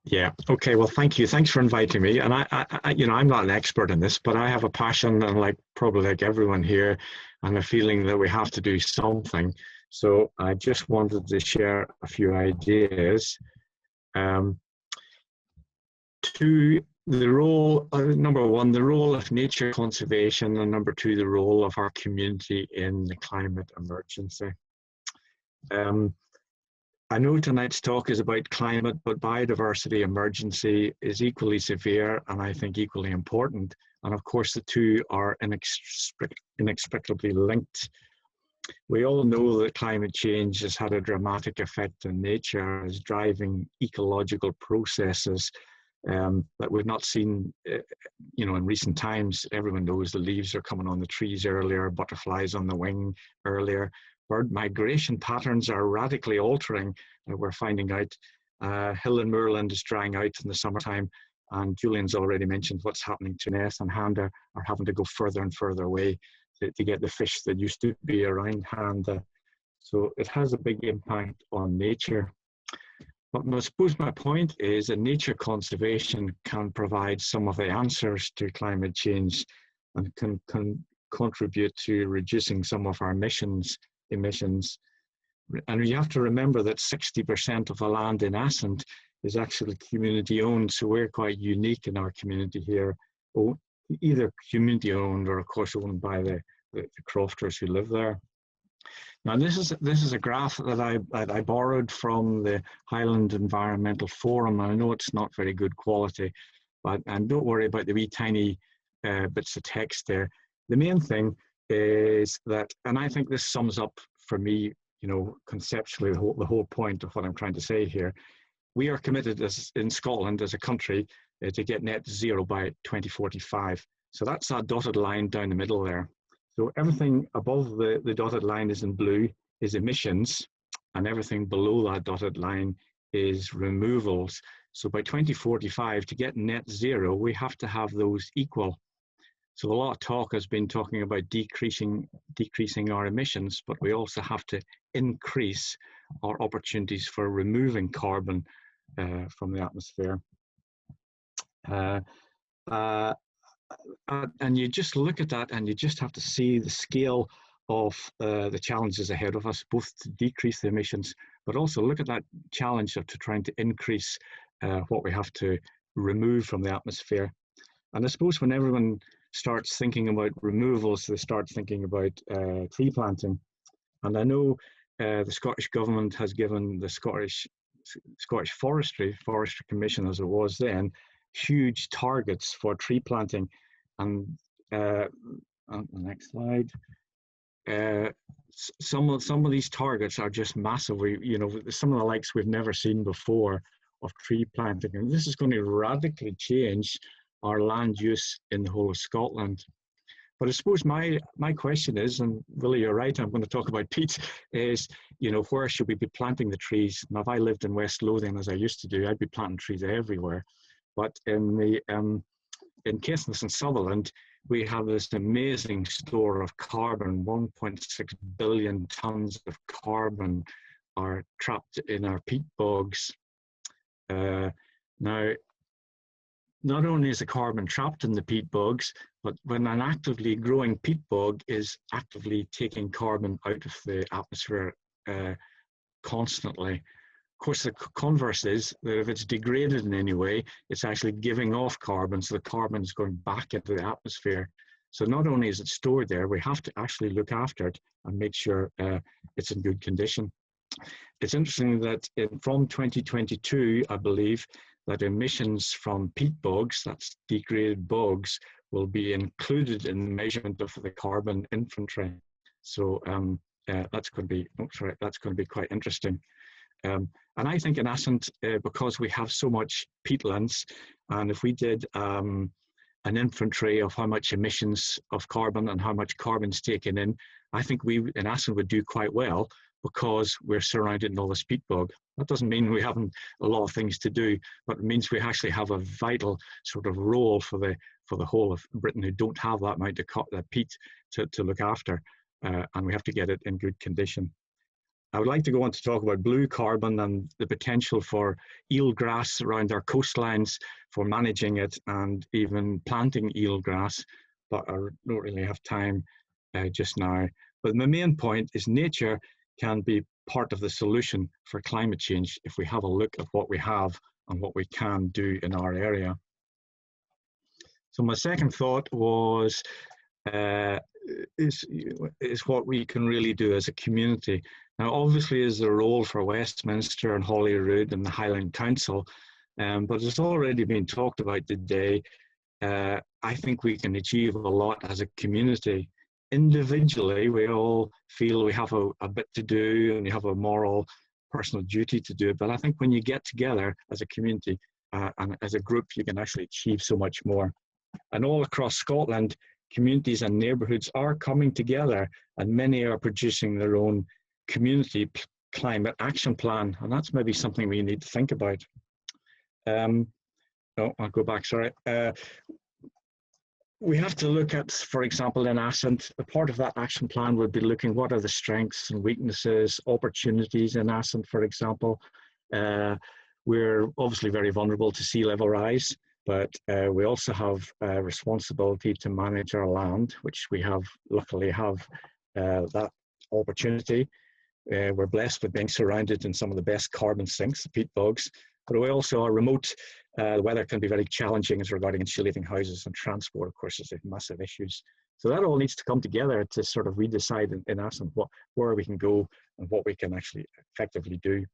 S5: Yeah. Okay. Well, thank you. Thanks for inviting me. And I I'm not an expert in this, but I have a passion, and probably like everyone here, and a feeling that we have to do something. So I just wanted to share a few ideas. To the role, number one, the role of nature conservation, and number two, the role of our community in the climate emergency. I know tonight's talk is about climate, but biodiversity emergency is equally severe and I think equally important. And of course, the two are inextricably linked. We all know that climate change has had a dramatic effect on nature, is driving ecological processes that we've not seen, in recent times. Everyone knows the leaves are coming on the trees earlier, butterflies on the wing earlier. Bird migration patterns are radically altering. We're finding out hill and moorland is drying out in the summertime, and Julian's already mentioned what's happening to Durness and Handa are having to go further and further away to get the fish that used to be around Handa. So it has a big impact on nature. But I suppose my point is that nature conservation can provide some of the answers to climate change and can contribute to reducing some of our emissions. And you have to remember that 60% of the land in Assynt is actually community owned, so we're quite unique in our community here, either community owned or of course owned by the crofters who live there. Now this is a graph that I borrowed from the Highland Environmental Forum. I know it's not very good quality, and don't worry about the wee tiny bits of text there. The main thing is that, and I think this sums up for me, conceptually the whole point of what I'm trying to say here. We are committed in Scotland as a country to get net zero by 2045. So that's that dotted line down the middle there. So everything above the dotted line is in blue is emissions, and everything below that dotted line is removals. So by 2045, to get net zero, we have to have those equal. So a lot of talk has been talking about decreasing our emissions, but we also have to increase our opportunities for removing carbon from the atmosphere. And you just look at that and you just have to see the scale of the challenges ahead of us, both to decrease the emissions, but also look at that challenge of trying to increase what we have to remove from the atmosphere. And I suppose when everyone starts thinking about removals, they start thinking about tree planting. And I know the Scottish Government has given the Scottish Forestry Commission, as it was then, huge targets for tree planting. And on the next slide, some of these targets are just massive. Some of the likes we've never seen before of tree planting, and this is going to radically change our land use in the whole of Scotland. But I suppose my question is, and Willie, you're right, I'm going to talk about peat, is, you know, where should we be planting the trees? Now, if I lived in West Lothian, as I used to do, I'd be planting trees everywhere. But in Caithness and Sutherland, we have this amazing store of carbon. 1.6 billion tons of carbon are trapped in our peat bogs. Now, not only is the carbon trapped in the peat bogs, but when an actively growing peat bog is actively taking carbon out of the atmosphere constantly. Of course, the converse is that if it's degraded in any way, it's actually giving off carbon, so the carbon is going back into the atmosphere. So not only is it stored there, we have to actually look after it and make sure it's in good condition. It's interesting that from 2022, I believe, that emissions from peat bogs, that's degraded bogs, will be included in the measurement of the carbon inventory. So that's going to be quite interesting. And I think in Assynt, because we have so much peatlands, and if we did an inventory of how much emissions of carbon and how much carbon's taken in, I think we in Assynt would do quite well, because we're surrounded in all this peat bog. That doesn't mean we haven't a lot of things to do, but it means we actually have a vital sort of role for the whole of Britain who don't have that amount of peat to look after, and we have to get it in good condition. I would like to go on to talk about blue carbon and the potential for eelgrass around our coastlines for managing it and even planting eelgrass, but I don't really have time just now. But my main point is nature can be part of the solution for climate change if we have a look at what we have and what we can do in our area. So my second thought was is what we can really do as a community. Now, obviously, is the role for Westminster and Holyrood and the Highland Council, but it's already been talked about today. I think we can achieve a lot as a community. Individually, we all feel we have a bit to do and we have a moral, personal duty to do it. But I think when you get together as a community and as a group, you can actually achieve so much more. And all across Scotland, communities and neighbourhoods are coming together, and many are producing their own community climate action plan. And that's maybe something we need to think about. No, I'll go back, sorry. We have to look at, for example, in Assynt, a part of that action plan would be looking what are the strengths and weaknesses, opportunities in Assynt, for example. We're obviously very vulnerable to sea level rise, but we also have a responsibility to manage our land, which we have, luckily have that opportunity. We're blessed with being surrounded in some of the best carbon sinks, the peat bogs, but we also are remote. The weather can be very challenging as regarding insulating houses, and transport, of course, is massive issues. So that all needs to come together to sort of redecide in Assynt where we can go and what we can actually effectively do.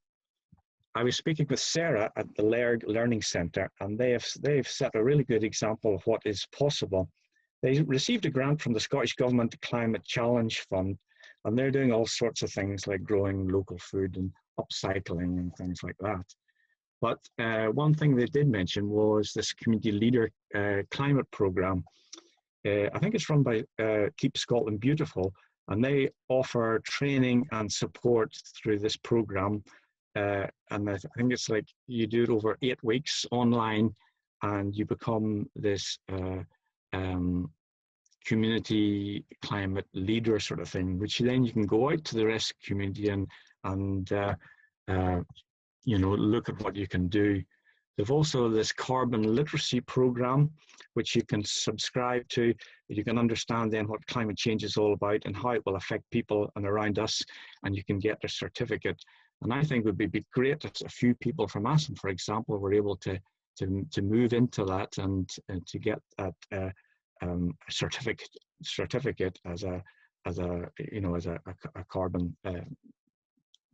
S5: I was speaking with Sarah at the Lairg Learning Centre, and they've set a really good example of what is possible. They received a grant from the Scottish Government Climate Challenge Fund, and they're doing all sorts of things like growing local food and upcycling and things like that. But one thing they did mention was this Community Leader Climate Programme. I think it's run by Keep Scotland Beautiful, and they offer training and support through this programme. And I think it's like you do it over 8 weeks online, and you become this community climate leader sort of thing, which then you can go out to the rest of the community and you know, look at what you can do. They've also this carbon literacy program, which you can subscribe to. You can understand then what climate change is all about and how it will affect people and around us, and you can get a certificate. And I think it would be great if a few people from Assynt, for example, were able to move into that and to get that certificate as a carbon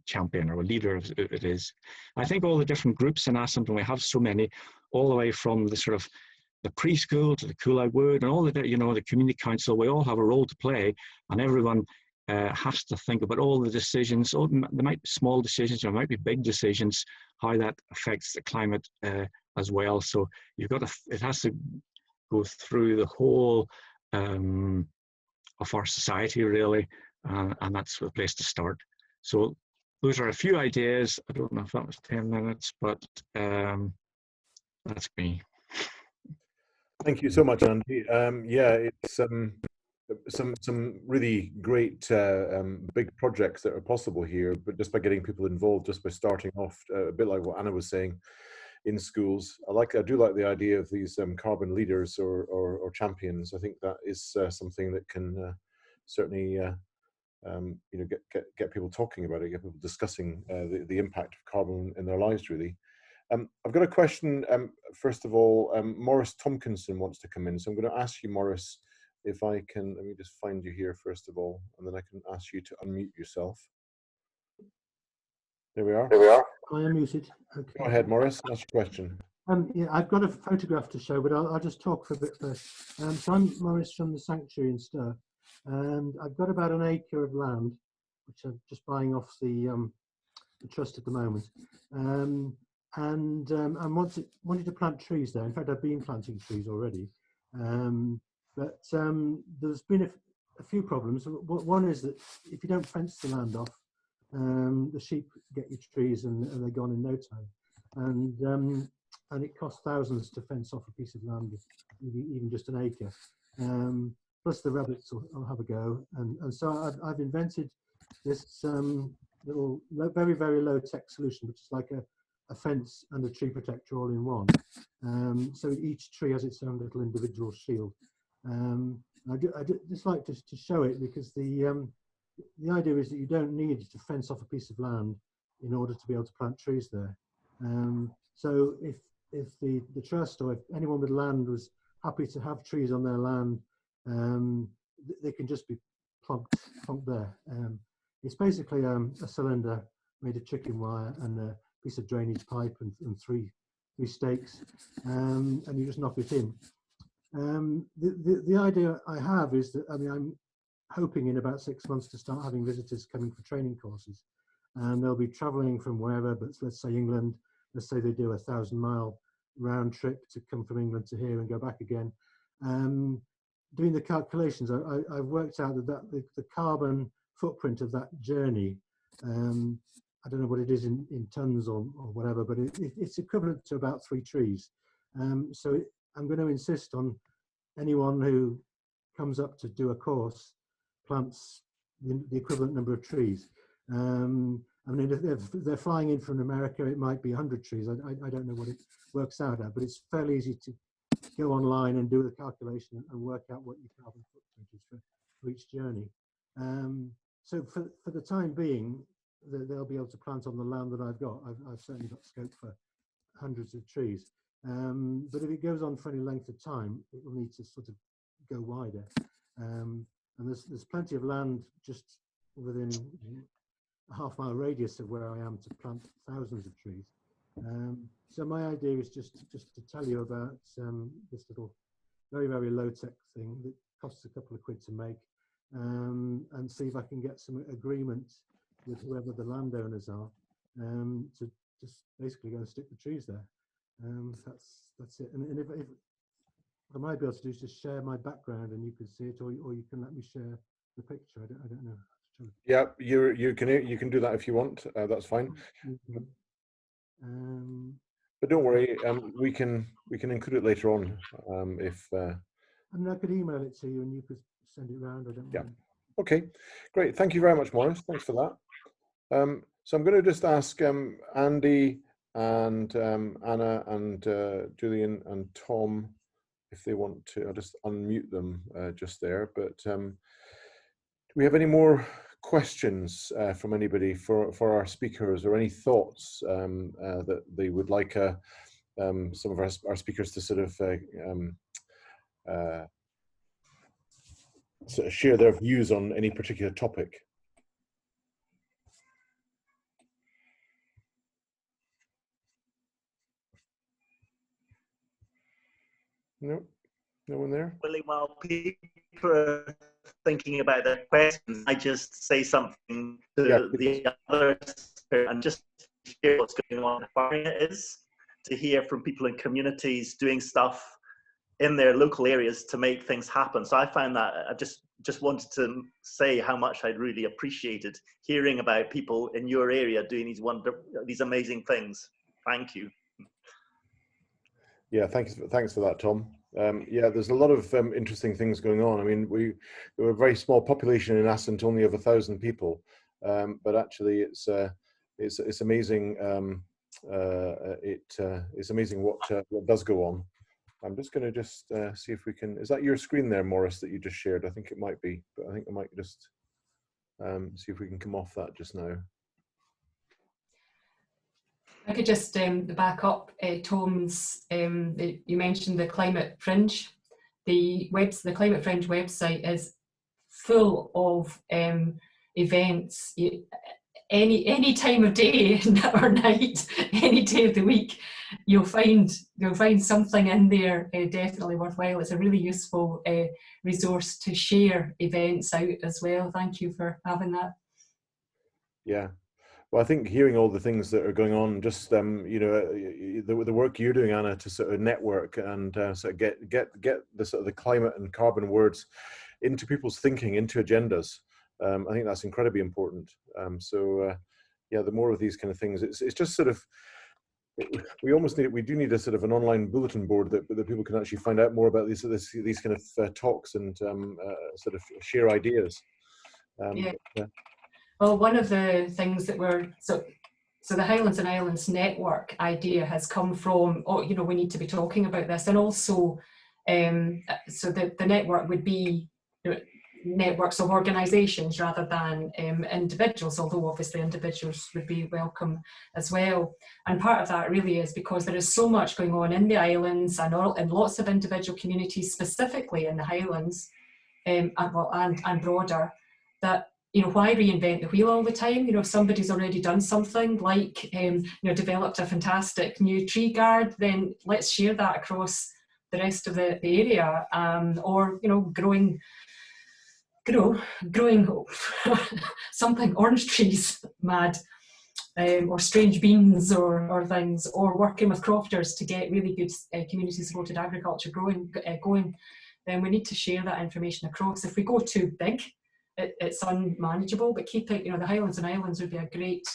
S5: champion or a leader it is. I think all the different groups in Assynt, and we have so many, all the way from the sort of the preschool to the Coolide Wood and all the, you know, the community council, we all have a role to play, and everyone has to think about all the decisions. Oh, there might be small decisions, there might be big decisions, how that affects the climate as well. So you've got to, it has to go through the whole our society, really, and that's the place to start. So those are a few ideas. I don't know if that was 10 minutes, but that's me.
S1: Thank you so much, Andy. Yeah, it's some really great big projects that are possible here, but just by getting people involved, just by starting off, a bit like what Anna was saying, in schools. I do like the idea of these carbon leaders or champions. I think that is something that can certainly get people talking about it, get people discussing the impact of carbon in their lives, really. I've got a question. First of all, Maurice Tompkinson wants to come in, so I'm going to ask you, Maurice, if I can. Let me just find you here first of all, and then I can ask you to unmute yourself. There we are.
S6: There we are. I am muted. Okay.
S1: Go ahead, Maurice. Ask your question.
S6: Yeah, I've got a photograph to show, but I'll just talk for a bit first. So I'm Maurice from the Sanctuary in Stir, and I've got about an acre of land, which I'm just buying off the trust at the moment. I wanted to plant trees there. In fact, I've been planting trees already, but there's been a few problems. One is that if you don't fence the land off, the sheep get your trees and they're gone in no time, and it costs thousands to fence off a piece of land, even just an acre. Plus the rabbits will have a go, and so I've invented this little very, very low tech solution, which is like a fence and a tree protector all in one. So each tree has its own little individual shield. I just like to show it because the idea is that you don't need to fence off a piece of land in order to be able to plant trees there. So if the trust or if anyone with land was happy to have trees on their land, they can just be plunked there. It's basically a cylinder made of chicken wire and a piece of drainage pipe and three stakes, and you just knock it in. The idea I have is that, I'm hoping in about 6 months to start having visitors coming for training courses, and they'll be traveling from wherever, but let's say England, let's say they do a 1,000-mile round trip to come from England to here and go back again. Doing the calculations, I've worked out that the carbon footprint of that journey, I don't know what it is in tons or whatever, but it's equivalent to about 3 trees. So I'm going to insist on anyone who comes up to do a course plants the equivalent number of trees. If they're flying in from America, it might be 100 trees. I don't know what it works out at, but it's fairly easy to go online and do the calculation and work out what your carbon footprint is for each journey. So for the time being, they'll be able to plant on the land that I've got. I've certainly got scope for hundreds of trees. But if it goes on for any length of time, it will need to sort of go wider. And there's plenty of land just within a half-mile radius of where I am to plant thousands of trees. So my idea is just to tell you about this little very, very low-tech thing that costs a couple of quid to make, and see if I can get some agreement with whoever the landowners are, to just basically go and stick the trees there. That's it. And if what I might be able to do is just share my background and you can see it, or you can let me share the picture. I don't know.
S1: Yeah, you can do that if you want. That's fine. But don't worry, we can include it later on if.
S6: I could email it to you and you could send it around. I don't know.
S1: Yeah. Okay, great. Thank you very much, Maurice. Thanks for that. So I'm going to just ask Andy and Anna and Julien and Tom if they want to. I'll just unmute them just there. But do we have any more questions from anybody for our speakers, or any thoughts that they would like some of our speakers to sort of share their views on any particular topic? No, no one there?
S2: Willie, while people are thinking about their questions, I just say something to the others and just hear what's going on. How fun it is to hear from people in communities doing stuff in their local areas to make things happen. So I find that just just wanted to say how much I'd really appreciated hearing about people in your area doing these amazing things. Thank you.
S1: Yeah, thanks for that, Tom. Yeah, there's a lot of interesting things going on. I mean, we're a very small population in Assynt, only of 1,000 people, but actually it's amazing. It's amazing what does go on. I'm just going to see if we can. Is that your screen there, Maurice, that you just shared? I think it might be, but I think I might just see if we can come off that just now.
S4: I could just back up Tom's, you mentioned the Climate Fringe. The Climate Fringe website is full of events, any time of day or night, any day of the week, you'll find something in there definitely worthwhile. It's a really useful resource to share events out as well. Thank you for having that.
S1: Yeah. Well, I think hearing all the things that are going on, just you know, the work you're doing, Anna, to sort of network and sort of get the sort of the climate and carbon words into people's thinking, into agendas. I think that's incredibly important. Yeah, the more of these kind of things, it's just sort of, we do need a sort of an online bulletin board that people can actually find out more about these kind of talks and sort of share ideas.
S4: Yeah. Well, one of the things that so the Highlands and Islands network idea has come from, you know, we need to be talking about this, and also so the network would be, you know, networks of organisations rather than individuals, although obviously individuals would be welcome as well. And part of that really is because there is so much going on in the islands and lots of individual communities, specifically in the Highlands and broader, that, you know, why reinvent the wheel all the time? You know, if somebody's already done something like, you know, developed a fantastic new tree guard, then let's share that across the rest of the area, or, you know, growing something, orange trees, mad, or strange beans or things, or working with crofters to get really good community supported agriculture going, then we need to share that information across. If we go too big, it's unmanageable, but keep it, you know, the Highlands and Islands would be a great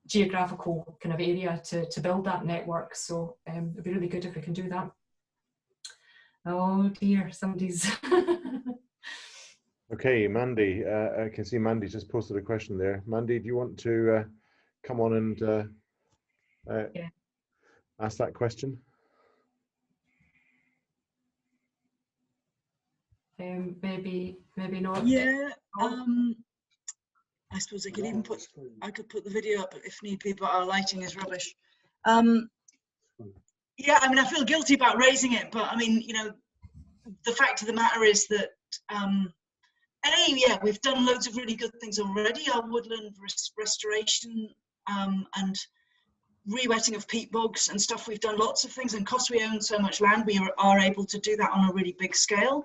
S4: geographical kind of area to build that network. So it'd be really good if we can do that. Oh dear, somebody's...
S1: Okay, Mandy, I can see Mandy just posted a question there. Mandy, do you want to come on and
S4: yeah,
S1: ask that question?
S4: maybe not.
S7: Yeah, I suppose I could even put the video up if need be, but our lighting is rubbish. Yeah, I mean, I feel guilty about raising it, but I mean, you know, the fact of the matter is that yeah, we've done loads of really good things already. Our woodland restoration and re-wetting of peat bogs and stuff, we've done lots of things, and because we own so much land, we are able to do that on a really big scale.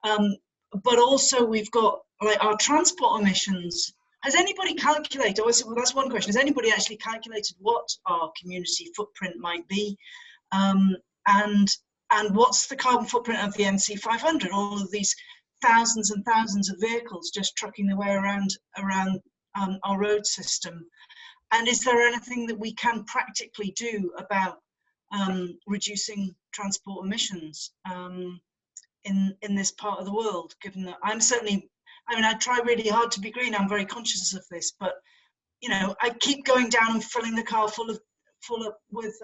S7: But also we've got like our transport emissions. Has anybody calculated, well, that's one question, has anybody actually calculated what our community footprint might be? And what's the carbon footprint of the NC 500? All of these thousands and thousands of vehicles just trucking their way around our road system. And is there anything that we can practically do about reducing transport emissions in this part of the world? Given that I'm certainly, I mean, I try really hard to be green. I'm very conscious of this, but you know, I keep going down and filling the car full up with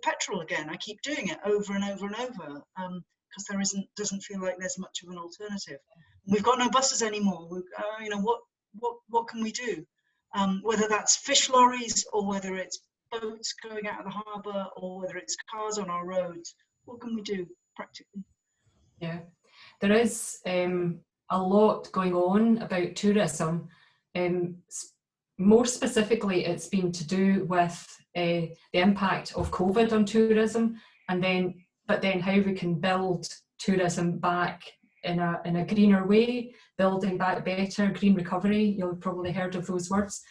S7: petrol again. I keep doing it over and over and over because doesn't feel like there's much of an alternative. We've got no buses anymore. You know, what can we do? Whether that's fish lorries or whether it's boats going out of the harbour or whether it's cars on our roads, what can we do practically?
S4: Yeah, there is a lot going on about tourism. More specifically, it's been to do with the impact of COVID on tourism, but then how we can build tourism back in a greener way, building back better, green recovery. You've probably heard of those words.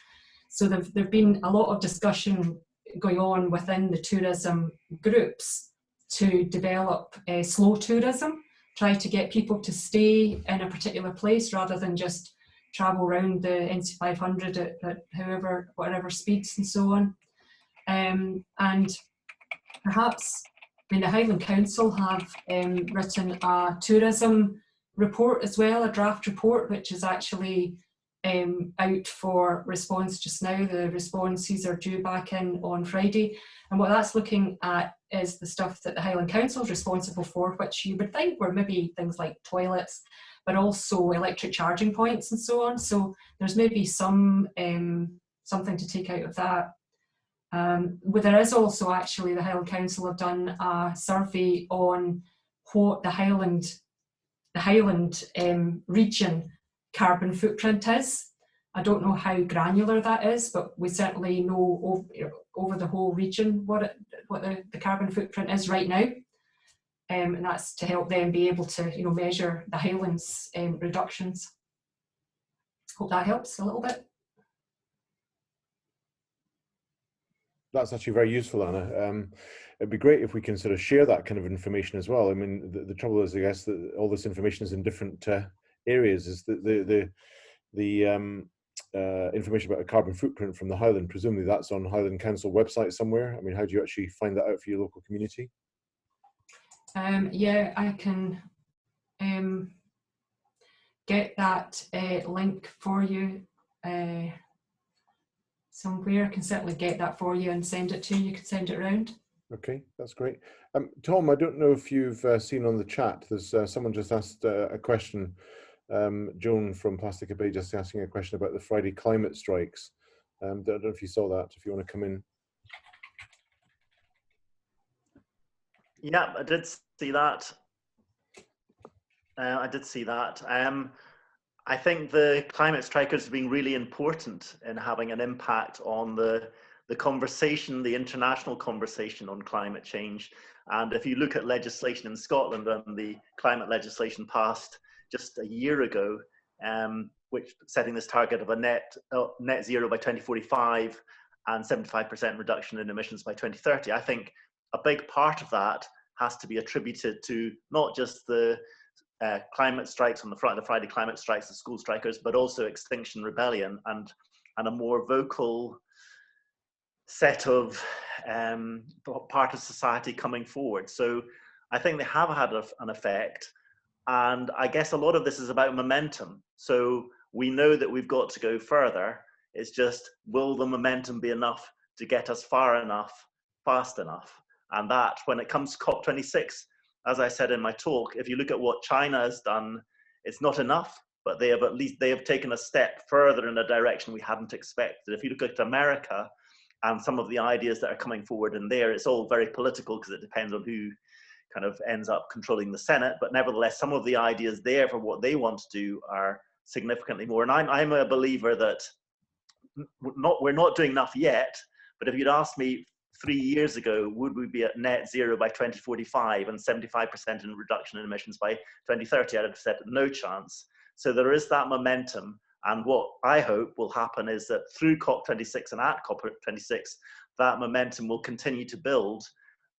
S4: So there've been a lot of discussion going on within the tourism groups to develop slow tourism, try to get people to stay in a particular place rather than just travel around the NC500 at whatever speeds and so on. And perhaps, I mean, the Highland Council have written a tourism report as well, a draft report, which is actually out for response just now. The responses are due back in on Friday. And what that's looking at is the stuff that the Highland Council is responsible for, which you would think were maybe things like toilets, but also electric charging points and so on. So there's maybe some something to take out of that. But there is also actually, the Highland Council have done a survey on what the Highland region carbon footprint is. I don't know how granular that is, but we certainly know over the whole region what the carbon footprint is right now. And that's to help them be able to measure the Highlands reductions. Hope that helps a little bit.
S1: That's actually very useful, Anna. It'd be great if we can sort of share that kind of information as well. I mean, the trouble is, I guess, that all this information is in different areas. Is the information about a carbon footprint from the Highland, presumably that's on Highland Council website somewhere. I mean, how do you actually find that out for your local community?
S4: Yeah, I can get that link for you somewhere. I can certainly get that for you and send it to you. You can send it around.
S1: Okay, that's great. Tom, I don't know if you've seen on the chat, there's someone just asked a question. Joan from Plastic Bay just asking a question about the Friday climate strikes. I don't know if you saw that, if you want to come in.
S2: Yeah, I did see that. I think the climate strikers have been really important in having an impact on the conversation, the international conversation on climate change. And if you look at legislation in Scotland, and the climate legislation passed just a year ago, which setting this target of a net zero by 2045 and 75% reduction in emissions by 2030, I think a big part of that has to be attributed to not just the climate strikes on the Friday climate strikes, the school strikers, but also Extinction Rebellion and a more vocal set of part of society coming forward. So I think they have had an effect. And I guess a lot of this is about momentum. So we know that we've got to go further. It's just, will the momentum be enough to get us far enough, fast enough? And that, when it comes to COP26, as I said in my talk, if you look at what China has done, it's not enough, but they have taken a step further in a direction we hadn't expected. If you look at America and some of the ideas that are coming forward in there, it's all very political because it depends on who kind of ends up controlling the Senate. But nevertheless, some of the ideas there for what they want to do are significantly more. And I'm a believer that we're not doing enough yet, but if you'd asked me 3 years ago, would we be at net zero by 2045 and 75% in reduction in emissions by 2030, I'd have said no chance. So there is that momentum. And what I hope will happen is that through COP26 and at COP26, that momentum will continue to build.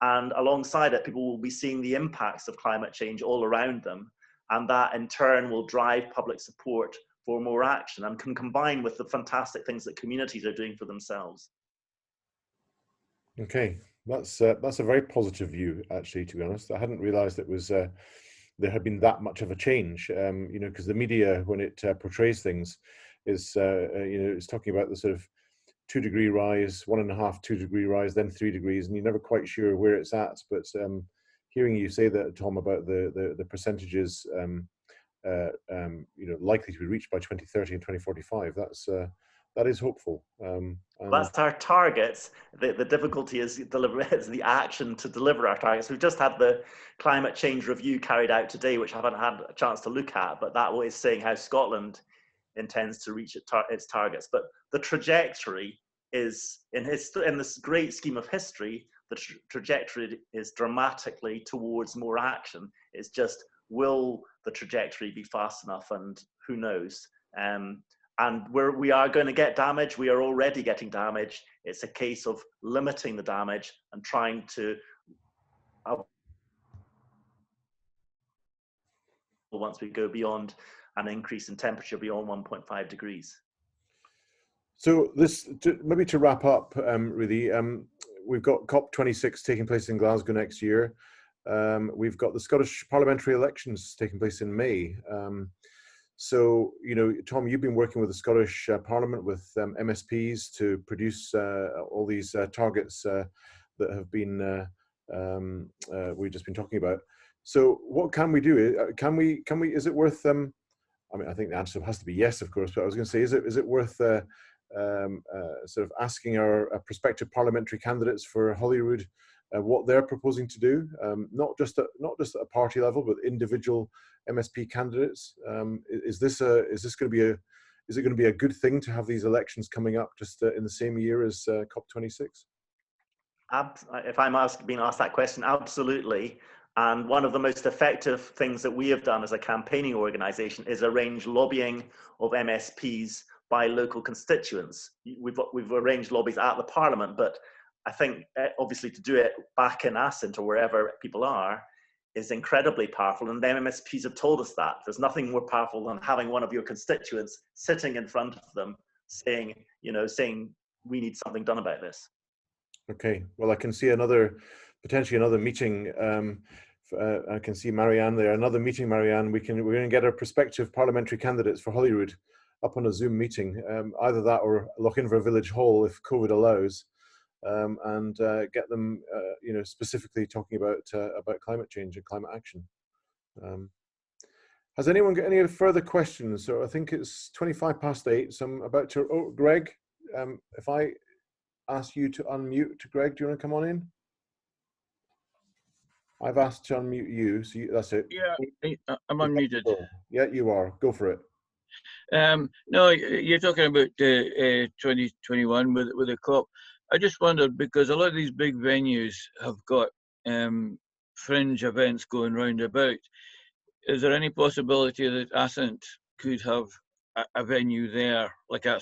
S2: And alongside it, people will be seeing the impacts of climate change all around them. And that in turn will drive public support for more action and can combine with the fantastic things that communities are doing for themselves.
S1: Okay, that's a very positive view, actually, to be honest. I hadn't realized it was there had been that much of a change, you know, because the media, when it portrays things, is you know, it's talking about the sort of 2 degree rise, 1.5, 2 degree rise, then 3 degrees, and you're never quite sure where it's at. But hearing you say that, Tom, about the percentages, you know, likely to be reached by 2030 and 2045, that is hopeful.
S2: That's our targets. The difficulty is the action to deliver our targets. We've just had the climate change review carried out today, which I haven't had a chance to look at, but that is saying how Scotland intends to reach its targets. But the trajectory is, in this great scheme of history, the trajectory is dramatically towards more action. It's just, will the trajectory be fast enough? And who knows? And we are going to get damage. We are already getting damage. It's a case of limiting the damage and trying to once we go beyond an increase in temperature beyond 1.5 degrees.
S1: So maybe to wrap up, really, we've got COP26 taking place in Glasgow next year. We've got the Scottish parliamentary elections taking place in May. So, you know, Tom, you've been working with the Scottish Parliament, with MSPs to produce all these targets that have been, we've just been talking about. So what can we do? Can we, is it worth, I mean, I think the answer has to be yes, of course, but I was going to say, is it worth sort of asking our prospective parliamentary candidates for Holyrood what they're proposing to do, not just at a party level, but individual MSP candidates? Is it going to be a good thing to have these elections coming up just in the same year as COP26?
S2: If I'm being asked that question, absolutely. And one of the most effective things that we have done as a campaigning organisation is arrange lobbying of MSPs by local constituents. We've arranged lobbies at the Parliament, but I think obviously to do it back in Assynt or wherever people are is incredibly powerful, and the MSPs have told us that. There's nothing more powerful than having one of your constituents sitting in front of them saying we need something done about this. Okay, well, I can see potentially another meeting. I can see Marianne there. Another meeting, Marianne. We're going to get our prospective parliamentary candidates for Holyrood up on a Zoom meeting, either that or Lochalinver Village Hall if COVID allows, and get them, specifically talking about climate change and climate action. Has anyone got any further questions? So I think it's 8:25, so I'm about to. Oh, Greg, if I ask you to unmute, Greg, do you want to come on in? I've asked to unmute you, so that's it.
S8: Yeah, I'm unmuted.
S1: Yeah, you are. Go for it.
S8: No, you're talking about 2021 with the COP. I just wondered, because a lot of these big venues have got fringe events going round about. Is there any possibility that Assynt could have a venue there, like a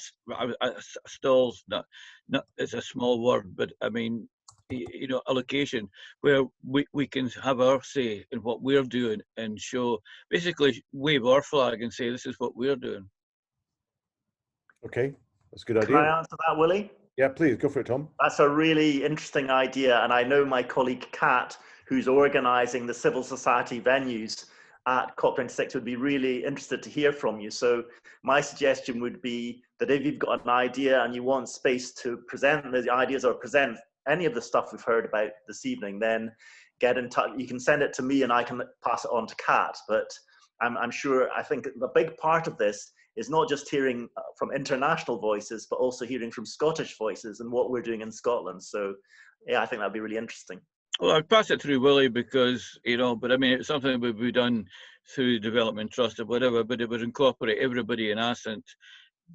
S8: stalls? Not it's a small word, but I mean, a location where we can have our say in what we're doing and show, basically wave our flag and say this is what we're doing.
S1: Okay, that's a good idea.
S2: Can I answer that, Willie?
S1: Yeah, please, go for it, Tom.
S2: That's a really interesting idea, and I know my colleague Kat, who's organising the civil society venues at COP26, would be really interested to hear from you. So my suggestion would be that if you've got an idea and you want space to present the ideas or present any of the stuff we've heard about this evening, then get in touch. You can send it to me and I can pass it on to Kat. But I'm sure, I think the big part of this is not just hearing from international voices, but also hearing from Scottish voices and what we're doing in Scotland. So yeah, I think that'd be really interesting.
S8: Well, I'd pass it through Willie because, but I mean, it's something that would be done through Development Trust or whatever, but it would incorporate everybody in Assynt,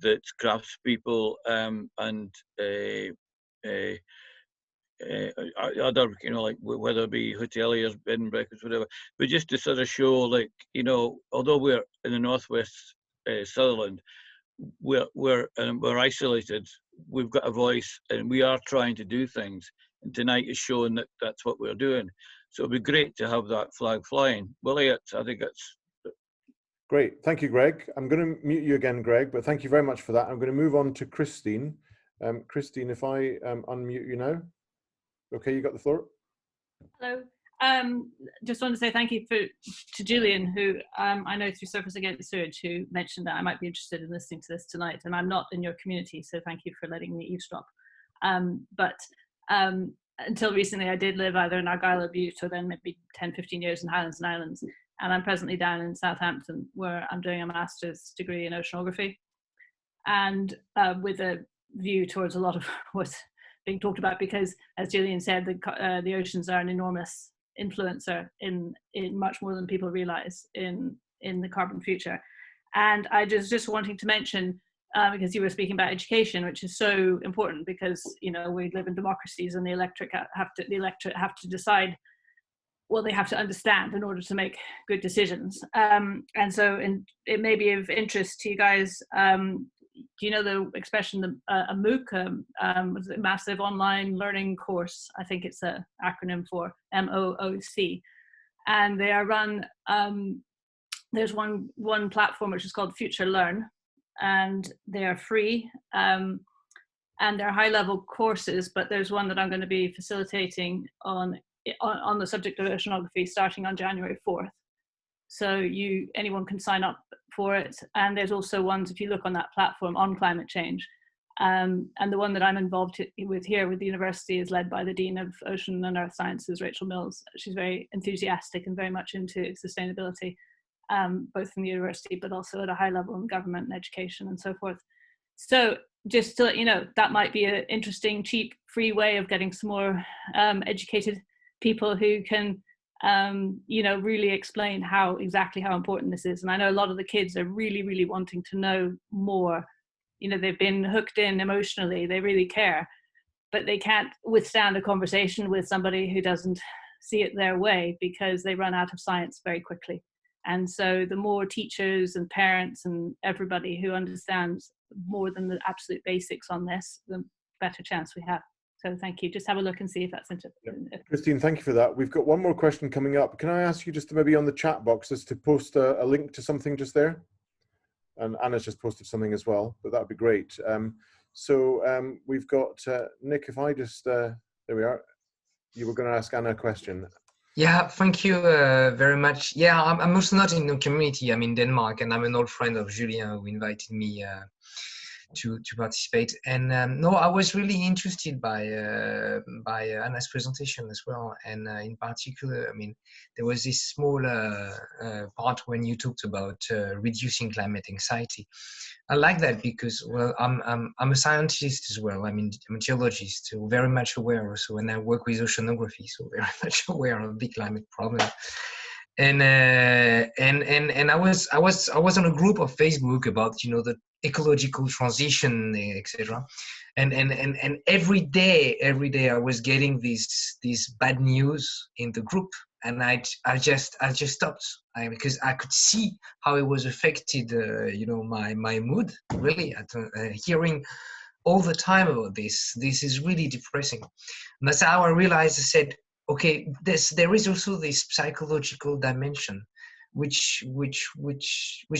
S8: that's craftspeople and other, like whether it be hoteliers, bed and breakfast, whatever, but just to sort of show, although we're in the northwest Sutherland, we're isolated. We've got a voice, and we are trying to do things. And tonight is showing that that's what we're doing. So it'd be great to have that flag flying. Willie, I think that's
S1: great. Thank you, Greg. I'm going to mute you again, Greg, but thank you very much for that. I'm going to move on to Christine. Christine, if I unmute you now. Okay, you got the floor.
S9: Hello. Just want to say thank you to Julien, who I know through Surfers Against Sewage, who mentioned that I might be interested in listening to this tonight, and I'm not in your community, so thank you for letting me eavesdrop. Until recently, I did live either in Argyll or Bute, or then maybe 10, 15 years in Highlands and Islands, and I'm presently down in Southampton, where I'm doing a master's degree in oceanography, and with a view towards a lot of what's being talked about, because as Julien said, the oceans are an enormous influencer in much more than people realize in the carbon future. And I just wanting to mention, because you were speaking about education, which is so important, because we live in democracies, and the electorate have to decide what they have to understand in order to make good decisions. And so it may be of interest to you guys. Do you know the expression, a MOOC, was it Massive Online Learning Course? I think it's an acronym for MOOC. And they are run there's one platform which is called Future Learn, and they are free, and they're high-level courses, but there's one that I'm going to be facilitating on the subject of oceanography starting on January 4th. So anyone can sign up for it. And there's also ones, if you look on that platform, on climate change. And the one that I'm involved with here with the university is led by the Dean of Ocean and Earth Sciences, Rachel Mills. She's very enthusiastic and very much into sustainability, both from the university, but also at a high level in government and education and so forth. So just to let you know, that might be an interesting, cheap, free way of getting some more educated people who can, really explain exactly how important this is. And I know a lot of the kids are really, really wanting to know more. They've been hooked in emotionally, they really care, but they can't withstand a conversation with somebody who doesn't see it their way, because they run out of science very quickly. And so the more teachers and parents and everybody who understands more than the absolute basics on this, the better chance we have. So thank you. Just have a look and see if that's interesting.
S1: Yep. Christine, thank you for that. We've got one more question coming up. Can I ask you just to maybe on the chat box just to post a link to something just there? And Anna's just posted something as well, but that would be great. We've got Nick, if I just, there we are. You were going to ask Anna a question.
S10: Yeah, thank you very much. Yeah, I'm also not in the community. I'm in Denmark, and I'm an old friend of Julien who invited me to participate. And no, I was really interested by Anna's presentation as well. And in particular, I mean, there was this small part when you talked about reducing climate anxiety. I like that because, well, I'm a scientist as well. I'm a geologist, so very much aware also, and I work with oceanography, so very much aware of the climate problem. And I was on a group of Facebook about the ecological transition, etc. And every day I was getting these bad news in the group, and I just stopped because I could see how it was affected my mood really at hearing all the time about this. This is really depressing, and that's how I realized. I said, okay, there is also this psychological dimension, which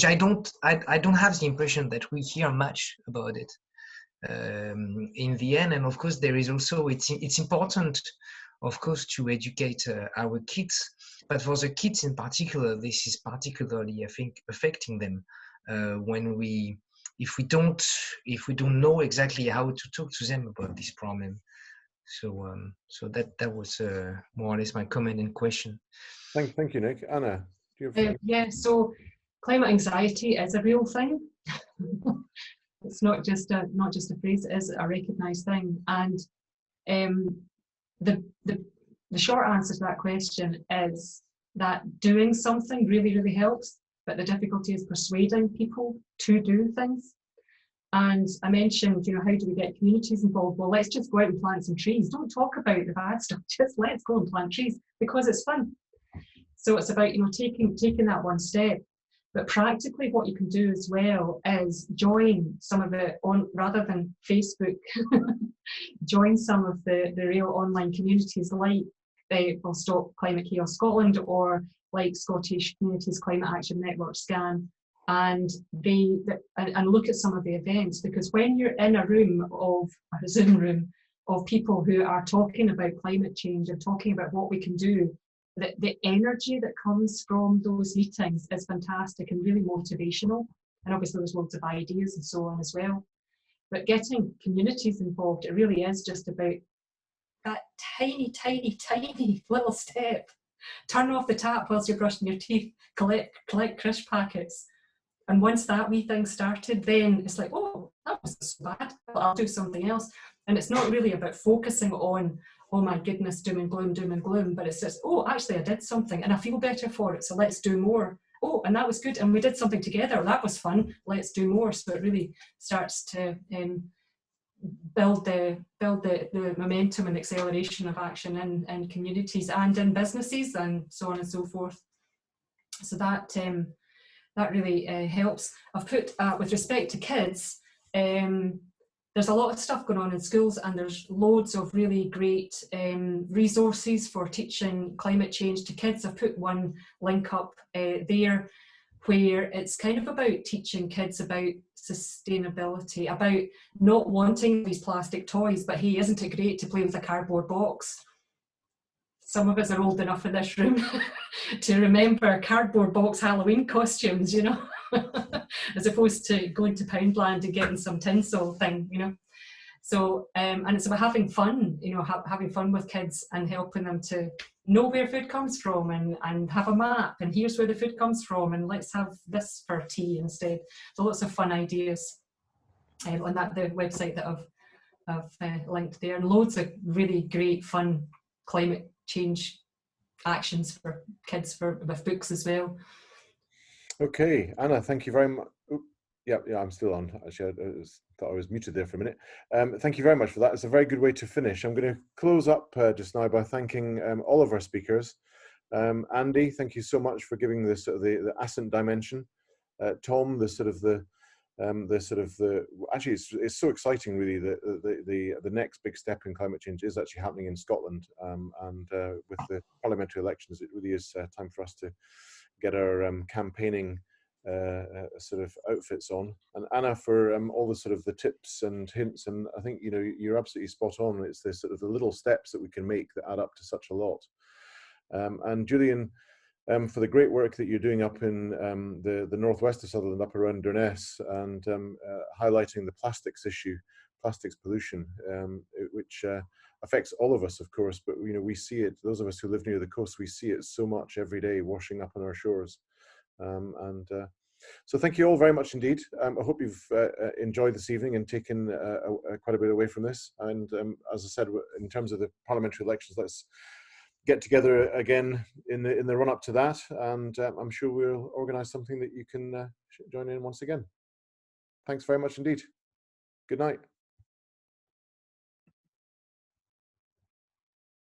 S10: I don't have the impression that we hear much about it in the end. And of course, there is also it's important, of course, to educate our kids, but for the kids in particular, this is particularly, I think, affecting them if we don't know exactly how to talk to them about this problem. So that was more or less my comment and question.
S1: Thank you, Nick. Anna, do you have
S4: yeah, so climate anxiety is a real thing. It's not just a phrase; it is a recognised thing. And the short answer to that question is that doing something really, really helps. But the difficulty is persuading people to do things. And I mentioned, how do we get communities involved? Well, let's just go out and plant some trees. Don't talk about the bad stuff. Just let's go and plant trees because it's fun. So it's about, taking that one step. But practically what you can do as well is join some of it on, rather than Facebook, join some of the real online communities like Stop Climate Chaos Scotland, or like Scottish Communities Climate Action Network SCAN. And look at some of the events, because when you're in a Zoom room of people who are talking about climate change and talking about what we can do, the energy that comes from those meetings is fantastic and really motivational. And obviously there's loads of ideas and so on as well. But getting communities involved, it really is just about that tiny, tiny, tiny little step. Turn off the tap whilst you're brushing your teeth, collect crisp packets. And once that wee thing started, then it's like, oh, that wasn't so bad, I'll do something else. And it's not really about focusing on, oh my goodness, doom and gloom, but it's just, oh, actually I did something and I feel better for it, so let's do more. Oh, and that was good, and we did something together, that was fun, let's do more. So it really starts to build the momentum and acceleration of action in communities and in businesses and so on and so forth. So that really helps. I've put, with respect to kids, there's a lot of stuff going on in schools, and there's loads of really great resources for teaching climate change to kids. I've put one link up there, where it's kind of about teaching kids about sustainability, about not wanting these plastic toys, but hey, isn't it great to play with a cardboard box? Some of us are old enough in this room to remember cardboard box Halloween costumes, you know, as opposed to going to Poundland and getting some tinsel thing, you know. So, and it's about having fun, you know, having fun with kids and helping them to know where food comes from and have a map, and here's where the food comes from, and let's have this for tea instead. So lots of fun ideas on the website that I've linked there, and loads of really great fun climate change actions for kids with books as well.
S1: Okay, Anna, thank you very much. Yeah, I'm still on. Actually, I thought I was muted there for a minute. Thank you very much for that. It's a very good way to finish. I'm going to close up just now by thanking all of our speakers. Andy, thank you so much for giving this the Assynt dimension. Tom, actually it's so exciting really that the next big step in climate change is actually happening in Scotland, and with the parliamentary elections, it really is time for us to get our campaigning sort of outfits on. And Anna, for all the sort of the tips and hints, and I think, you know, you're absolutely spot on. It's the sort of the little steps that we can make that add up to such a lot. And Julien, for the great work that you're doing up in the northwest of Sutherland, up around Durness, and highlighting the plastics issue, plastics pollution, which affects all of us, of course, but you know, we see it, those of us who live near the coast, we see it so much every day washing up on our shores. So thank you all very much indeed. I hope you've enjoyed this evening and taken quite a bit away from this. And as I said, in terms of the parliamentary elections, let's get together again in the run up to that, and I'm sure we'll organise something that you can join in once again. Thanks very much indeed. Good night.